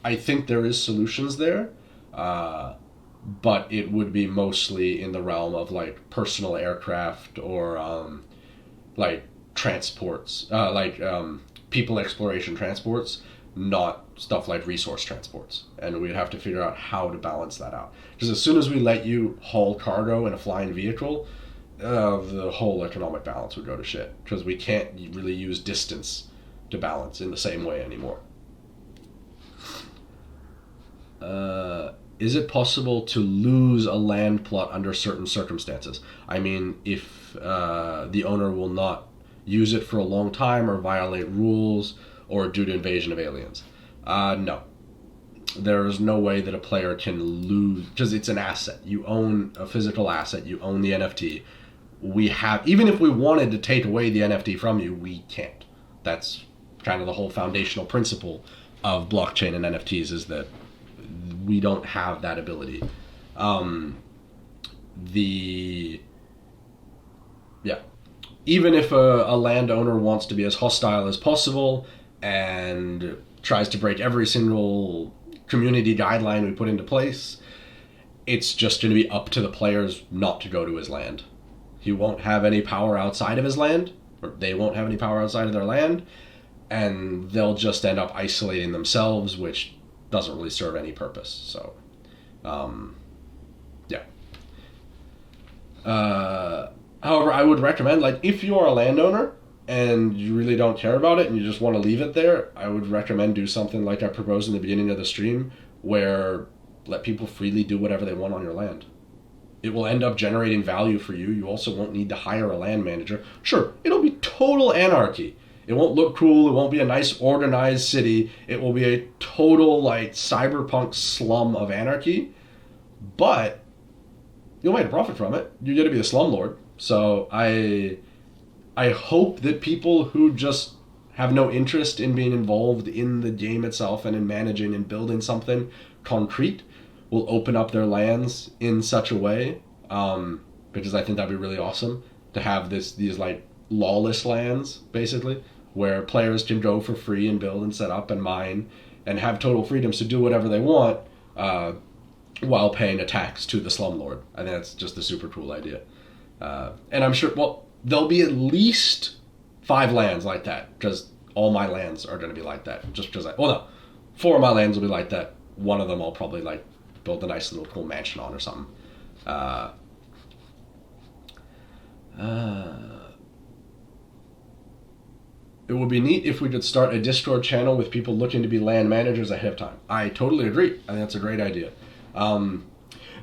I think there is solutions there, but it would be mostly in the realm of like personal aircraft or like transports, people exploration transports, not stuff like resource transports. And we'd have to figure out how to balance that out. Because as soon as we let you haul cargo in a flying vehicle, the whole economic balance would go to shit, because we can't really use distance to balance in the same way anymore. Is it possible to lose a land plot under certain circumstances? I mean, if the owner will not use it for a long time or violate rules or due to invasion of aliens. No. There is no way that a player can lose, because it's an asset. You own a physical asset, you own the NFT. Even if we wanted to take away the NFT from you, we can't. That's kind of the whole foundational principle of blockchain and NFTs, is that we don't have that ability. even if a landowner wants to be as hostile as possible and tries to break every single community guideline we put into place, it's just going to be up to the players not to go to his land. He won't have any power outside of his land, or they won't have any power outside of their land, and they'll just end up isolating themselves, which doesn't really serve any purpose. So, yeah. However, I would recommend, like, if you are a landowner and you really don't care about it and you just want to leave it there, I would recommend do something like I proposed in the beginning of the stream, where let people freely do whatever they want on your land. It will end up generating value for you. You also won't need to hire a land manager. Sure, it'll be total anarchy. It won't look cool. It won't be a nice organized city. It will be a total, like, cyberpunk slum of anarchy. But you'll make a profit from it. You're going to be a slumlord. So I hope that people who just have no interest in being involved in the game itself and in managing and building something concrete will open up their lands in such a way, because I think that'd be really awesome to have these like lawless lands, basically, where players can go for free and build and set up and mine and have total freedoms to do whatever they want, while paying a tax to the slumlord. I think that's just a super cool idea. And I'm sure, well, there'll be at least 5 lands like that, because all my lands are going to be like that. Just because 4 of my lands will be like that. One of them I'll probably, like, build a nice little cool mansion on or something. It would be neat if we could start a Discord channel with people looking to be land managers ahead of time. I totally agree. I think that's a great idea.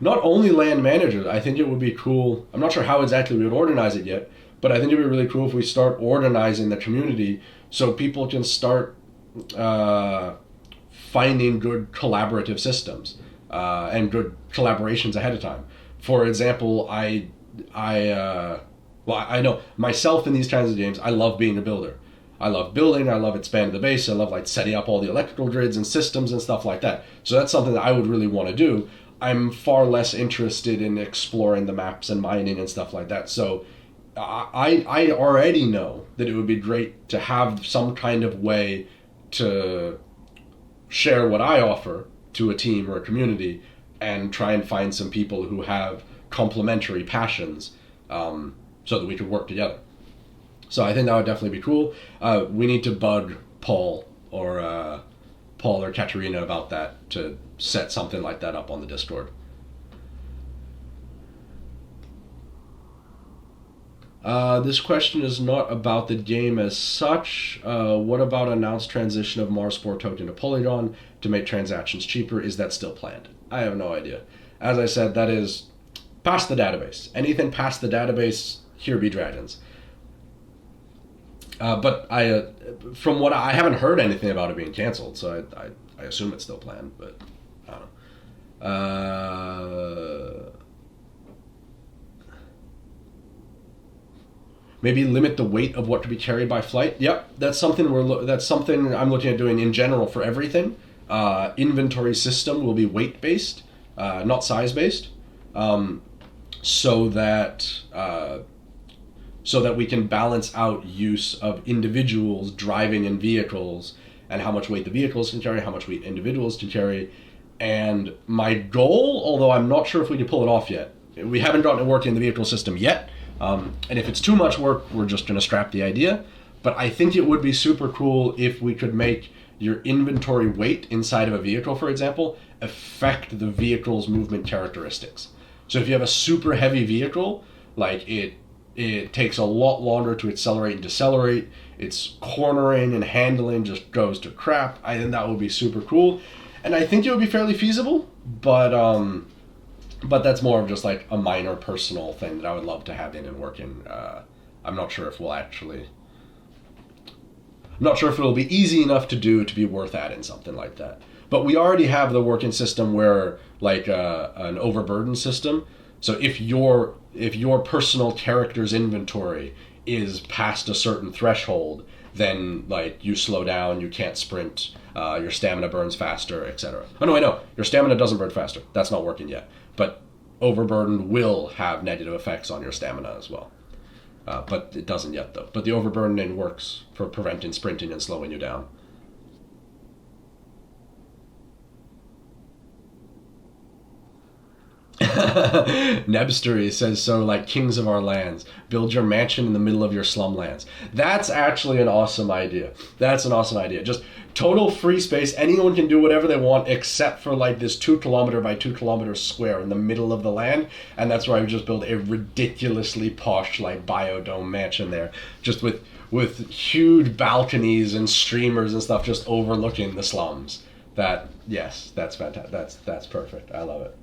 Not only land managers, I think it would be cool. I'm not sure how exactly we would organize it yet, but I think it would be really cool if we start organizing the community so people can start finding good collaborative systems and good collaborations ahead of time. For example, I know myself in these kinds of games, I love being a builder. I love building, I love expanding the base, I love, like, setting up all the electrical grids and systems and stuff like that. So that's something that I would really want to do. I'm far less interested in exploring the maps and mining and stuff like that. So I already know that it would be great to have some kind of way to share what I offer to a team or a community and try and find some people who have complementary passions, so that we could work together. So I think that would definitely be cool. We need to bug Paul or Katerina about that to set something like that up on the Discord. This question is not about the game as such. What about announced transition of Mars4 token to Polygon to make transactions cheaper? Is that still planned? I have no idea. As I said, that is past the database. Anything past the database, here be dragons. But from what I haven't heard anything about it being canceled, so I assume it's still planned, but I don't know. Maybe limit the weight of what to be carried by flight. Yep, that's something I'm looking at doing in general for everything. Inventory system will be weight based, not size based, so that we can balance out use of individuals driving in vehicles and how much weight the vehicles can carry, how much weight individuals can carry. And my goal, although I'm not sure if we can pull it off yet, we haven't gotten it working in the vehicle system yet. And if it's too much work, we're just going to scrap the idea. But I think it would be super cool if we could make your inventory weight inside of a vehicle, for example, affect the vehicle's movement characteristics. So if you have a super heavy vehicle, like it takes a lot longer to accelerate and decelerate, its cornering and handling just goes to crap. I think that would be super cool. And I think it would be fairly feasible, but that's more of just like a minor personal thing that I would love to have in and working. I'm not sure if it'll be easy enough to do to be worth adding something like that. But we already have the working system where, like, an overburden system. So if your personal character's inventory is past a certain threshold, then, like, you slow down, you can't sprint, your stamina burns faster, etc. Oh no, I know, your stamina doesn't burn faster. That's not working yet. But overburden will have negative effects on your stamina as well. But it doesn't yet, though. But the overburdening works for preventing sprinting and slowing you down. Nebstery says, so like kings of our lands, build your mansion in the middle of your slumlands. That's actually an awesome idea. That's an awesome idea. Just total free space. Anyone can do whatever they want except for like this 2 kilometer by 2 kilometer square in the middle of the land. And that's where I would just build a ridiculously posh like biodome mansion there. Just with huge balconies and streamers and stuff just overlooking the slums. Yes, that's fantastic. That's perfect. I love it.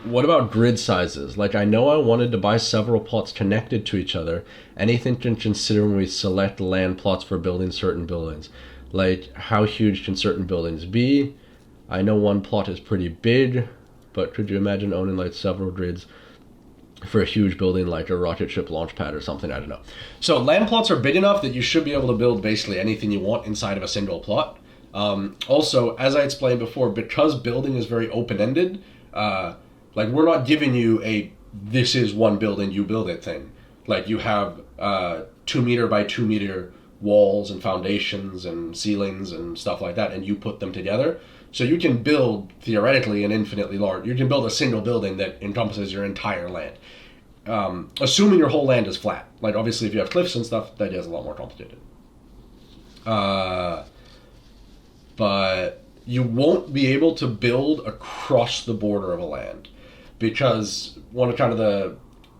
What about grid sizes? Like, I know I wanted to buy several plots connected to each other. Anything to consider when we select land plots for building certain buildings? Like, how huge can certain buildings be? I know one plot is pretty big, but could you imagine owning like several grids for a huge building like a rocket ship launch pad or something? I don't know. So land plots are big enough that you should be able to build basically anything you want inside of a single plot. Also, as I explained before, because building is very open-ended, like we're not giving you this is one building, you build it thing. Like you have 2 meter by 2 meter walls and foundations and ceilings and stuff like that, and you put them together. So you can build, theoretically, an infinitely large... You can build a single building that encompasses your entire land. Assuming your whole land is flat. Like, obviously, if you have cliffs and stuff, that is a lot more complicated. But you won't be able to build across the border of a land. Because one of kind of the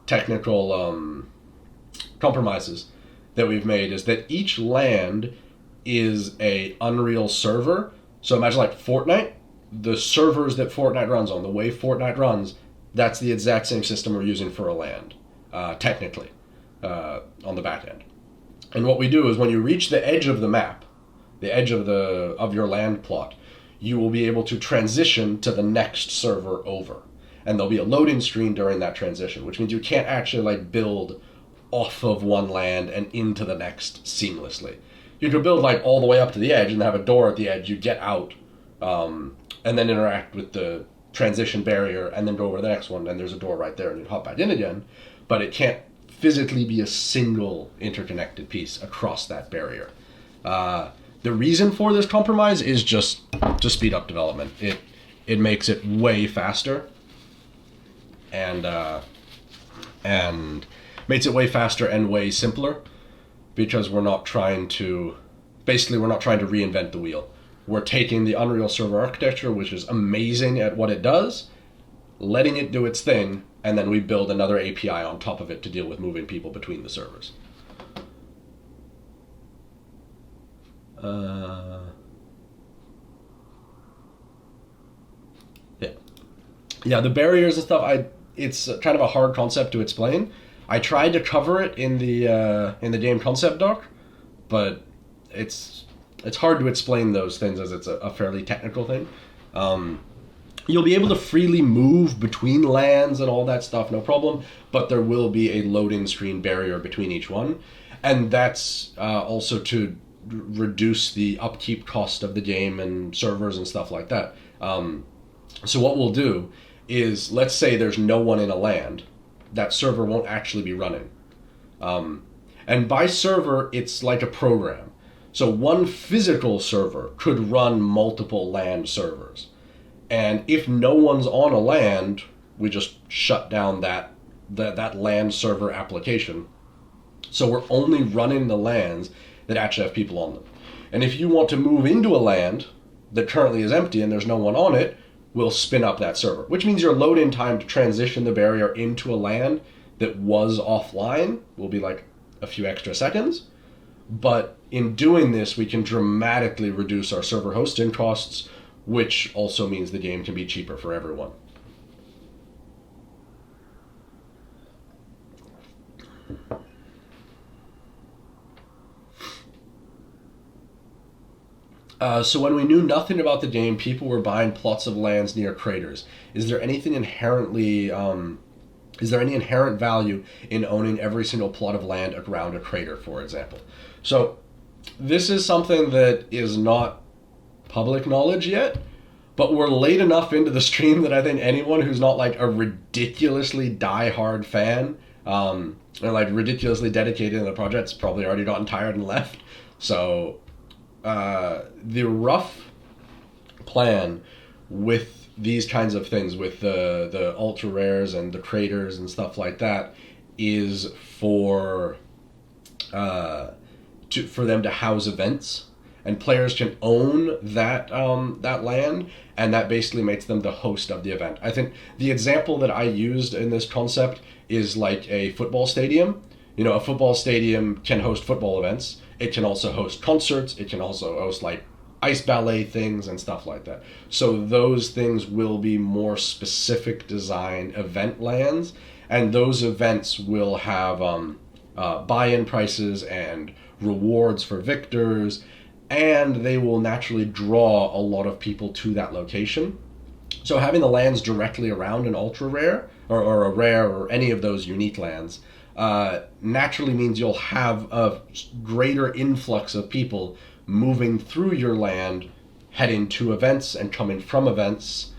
technical compromises that we've made is that each land is a Unreal server. So imagine like Fortnite, the servers that Fortnite runs on, the way Fortnite runs, that's the exact same system we're using for a land, technically, on the back end. And what we do is when you reach the edge of the map, the edge of your land plot, you will be able to transition to the next server over. And there'll be a loading screen during that transition, which means you can't actually like build off of one land and into the next seamlessly. You could build like all the way up to the edge and have a door at the edge. You get out and then interact with the transition barrier and then go over to the next one and there's a door right there and you hop back in again. But it can't physically be a single interconnected piece across that barrier. The reason for this compromise is just to speed up development. It makes it way faster and makes it way faster and way simpler. Because we're not trying to reinvent the wheel. We're taking the Unreal Server architecture, which is amazing at what it does, letting it do its thing, and then we build another API on top of it to deal with moving people between the servers. Yeah, the barriers and stuff, it's kind of a hard concept to explain. I tried to cover it in the game concept doc, but it's hard to explain those things as it's a fairly technical thing. You'll be able to freely move between lands and all that stuff, no problem, but there will be a loading screen barrier between each one, and that's also to reduce the upkeep cost of the game and servers and stuff like that. So what we'll do is, let's say there's no one in a land, that server won't actually be running. And by server, it's like a program. So one physical server could run multiple land servers. And if no one's on a land, we just shut down that land server application. So we're only running the lands that actually have people on them. And if you want to move into a land that currently is empty and there's no one on it, we'll spin up that server, which means your load-in time to transition the barrier into a land that was offline will be like a few extra seconds. But in doing this, we can dramatically reduce our server hosting costs, which also means the game can be cheaper for everyone. So when we knew nothing about the game, people were buying plots of lands near craters. Is there any inherent value in owning every single plot of land around a crater, for example? So this is something that is not public knowledge yet, but we're late enough into the stream that I think anyone who's not like a ridiculously die-hard fan, or like ridiculously dedicated to the project's probably already gotten tired and left. So the rough plan with these kinds of things, with the ultra rares and the creators and stuff like that, is for them to house events, and players can own that land, and that basically makes them the host of the event. I think the example that I used in this concept is like a football stadium. A football stadium can host football events. It can also host concerts. It can also host like ice ballet things and stuff like that. So those things will be more specific design event lands, and those events will have buy-in prices and rewards for victors, and they will naturally draw a lot of people to that location. So having the lands directly around an ultra rare or a rare or any of those unique lands naturally means you'll have a greater influx of people moving through your land, heading to events and coming from events,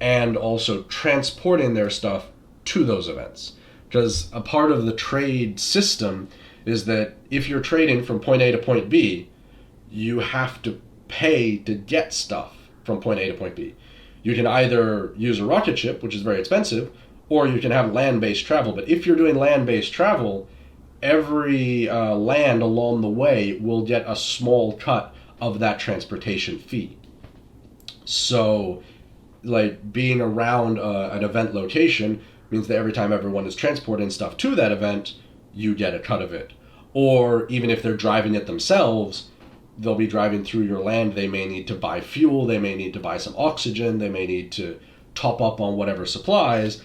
and also transporting their stuff to those events. Because a part of the trade system is that if you're trading from point A to point B, you have to pay to get stuff from point A to point B. You can either use a rocket ship, which is very expensive, or you can have land-based travel. But if you're doing land-based travel, every land along the way will get a small cut of that transportation fee. So, like, being around an event location means that every time everyone is transporting stuff to that event, you get a cut of it. Or even if they're driving it themselves, they'll be driving through your land. They may need to buy fuel. They may need to buy some oxygen. They may need to top up on whatever supplies.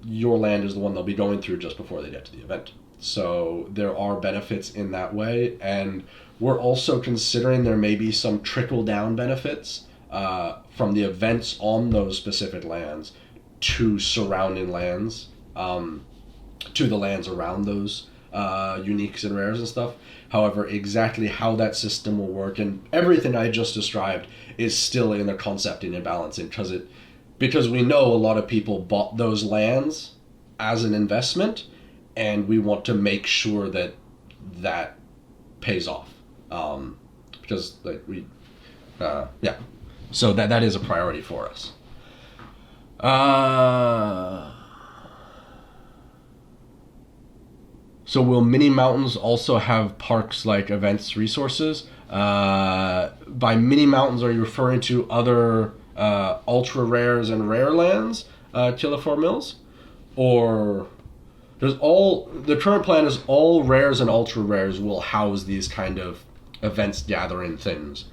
Your land is the one they'll be going through just before they get to the event. So there are benefits in that way. And we're also considering there may be some trickle-down benefits from the events on those specific lands to surrounding lands, to the lands around those uniques and rares and stuff. However, exactly how that system will work and everything I just described is still in the concepting and balancing, because we know a lot of people bought those lands as an investment, and we want to make sure that that pays off, because like so that is a priority for us. So will mini mountains also have parks like events resources? By mini mountains, are you referring to other ultra rares and rare lands, Killer 4 Mills? Or the current plan is all rares and ultra rares will house these kind of events gathering things.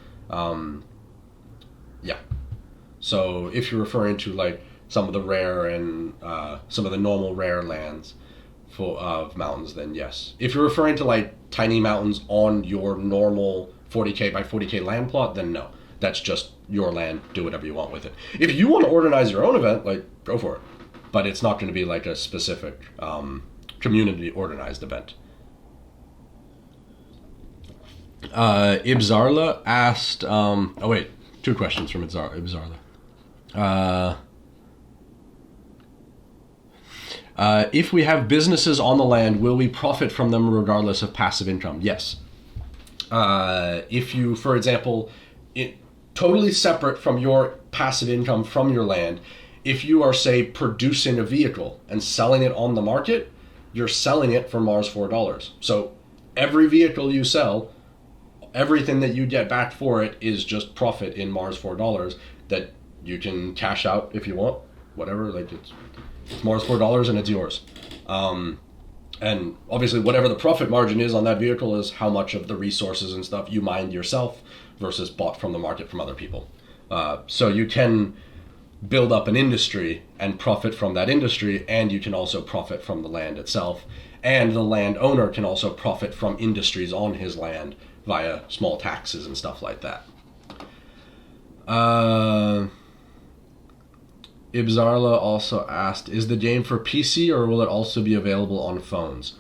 So if you're referring to like some of the rare and some of the normal rare lands of mountains, then yes. If you're referring to like tiny mountains on your normal 40k by 40k land plot, then no. That's just your land. Do whatever you want with it. If you want to organize your own event, like, go for it. But it's not going to be like a specific community organized event. Ibzarla asked, two questions from Ibzarla. If we have businesses on the land, will we profit from them regardless of passive income? Yes. If you, for example, totally separate from your passive income from your land, if you are, say, producing a vehicle and selling it on the market, you're selling it for Mars4 dollars. So every vehicle you sell, everything that you get back for it is just profit in Mars4 dollars that you can cash out if you want, whatever, like it's Mars4 dollars and it's yours. And obviously whatever the profit margin is on that vehicle is how much of the resources and stuff you mined yourself versus bought from the market from other people. So you can build up an industry and profit from that industry, and you can also profit from the land itself. And the landowner can also profit from industries on his land via small taxes and stuff like that. Ibzarla also asked, is the game for PC or will it also be available on phones?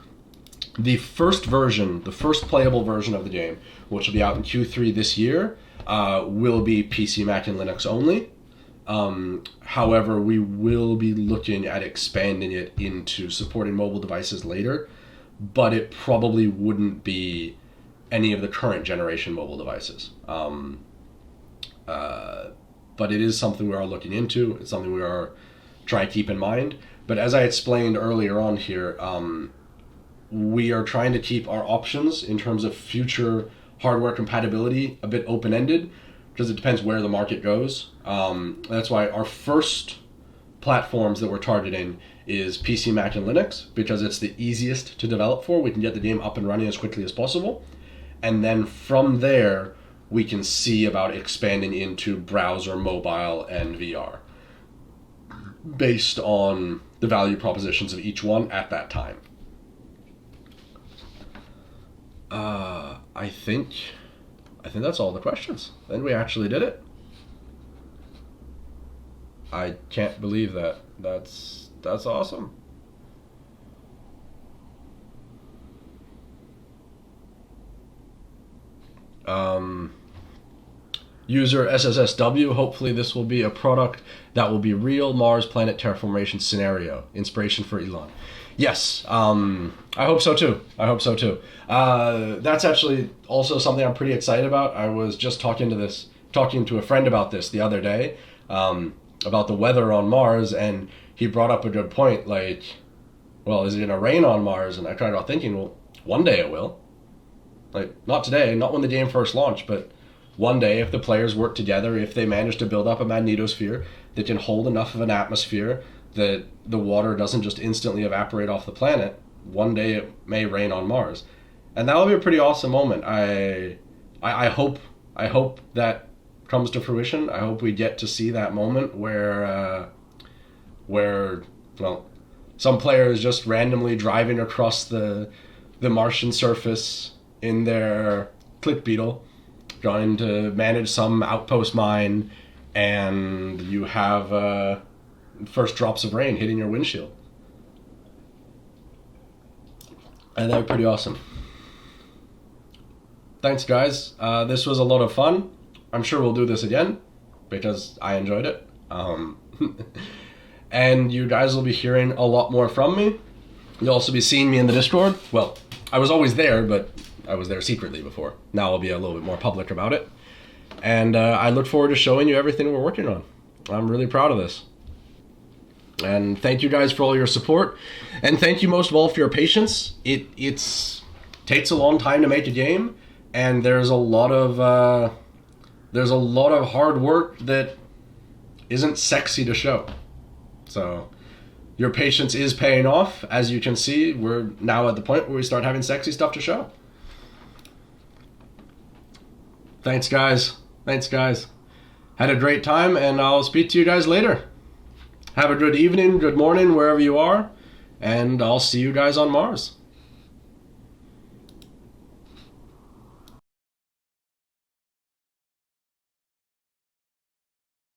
The first version, the first playable version of the game, which will be out in Q3 this year, will be PC, Mac, and Linux only. However, we will be looking at expanding it into supporting mobile devices later, but it probably wouldn't be any of the current generation mobile devices. But it is something we are looking into. It's something we are trying to keep in mind. But as I explained earlier on here, we are trying to keep our options in terms of future hardware compatibility a bit open-ended, because it depends where the market goes. That's why our first platforms that we're targeting is PC, Mac, and Linux, because it's the easiest to develop for. We can get the game up and running as quickly as possible. And then from there, we can see about expanding into browser, mobile, and VR based on the value propositions of each one at that time. I think that's all the questions. Then we actually did it. I can't believe that. That's awesome. User SSSW, hopefully this will be a product that will be real Mars planet terraformation scenario. Inspiration for Elon. Yes, I hope so too. That's actually also something I'm pretty excited about. I was just talking to a friend about this the other day, about the weather on Mars, and he brought up a good point, like, well, is it going to rain on Mars? And I kind of got thinking, well, one day it will. Like, not today, not when the game first launched, but one day, if the players work together, if they manage to build up a magnetosphere that can hold enough of an atmosphere that the water doesn't just instantly evaporate off the planet, one day it may rain on Mars. And that will be a pretty awesome moment. I hope that comes to fruition. I hope we get to see that moment where some player is just randomly driving across the Martian surface in their click beetle, trying to manage some outpost mine, and you have first drops of rain hitting your windshield. And that would be pretty awesome. Thanks, guys. This was a lot of fun. I'm sure we'll do this again because I enjoyed it. And you guys will be hearing a lot more from me. You'll also be seeing me in the Discord. Well, I was always there, but I was there secretly before. Now I'll be a little bit more public about it. And I look forward to showing you everything we're working on. I'm really proud of this. And thank you guys for all your support. And thank you most of all for your patience. It takes a long time to make a game, and there's a lot of hard work that isn't sexy to show. So your patience is paying off. As you can see, we're now at the point where we start having sexy stuff to show. Thanks, guys. Had a great time, and I'll speak to you guys later. Have a good evening, good morning, wherever you are, and I'll see you guys on Mars.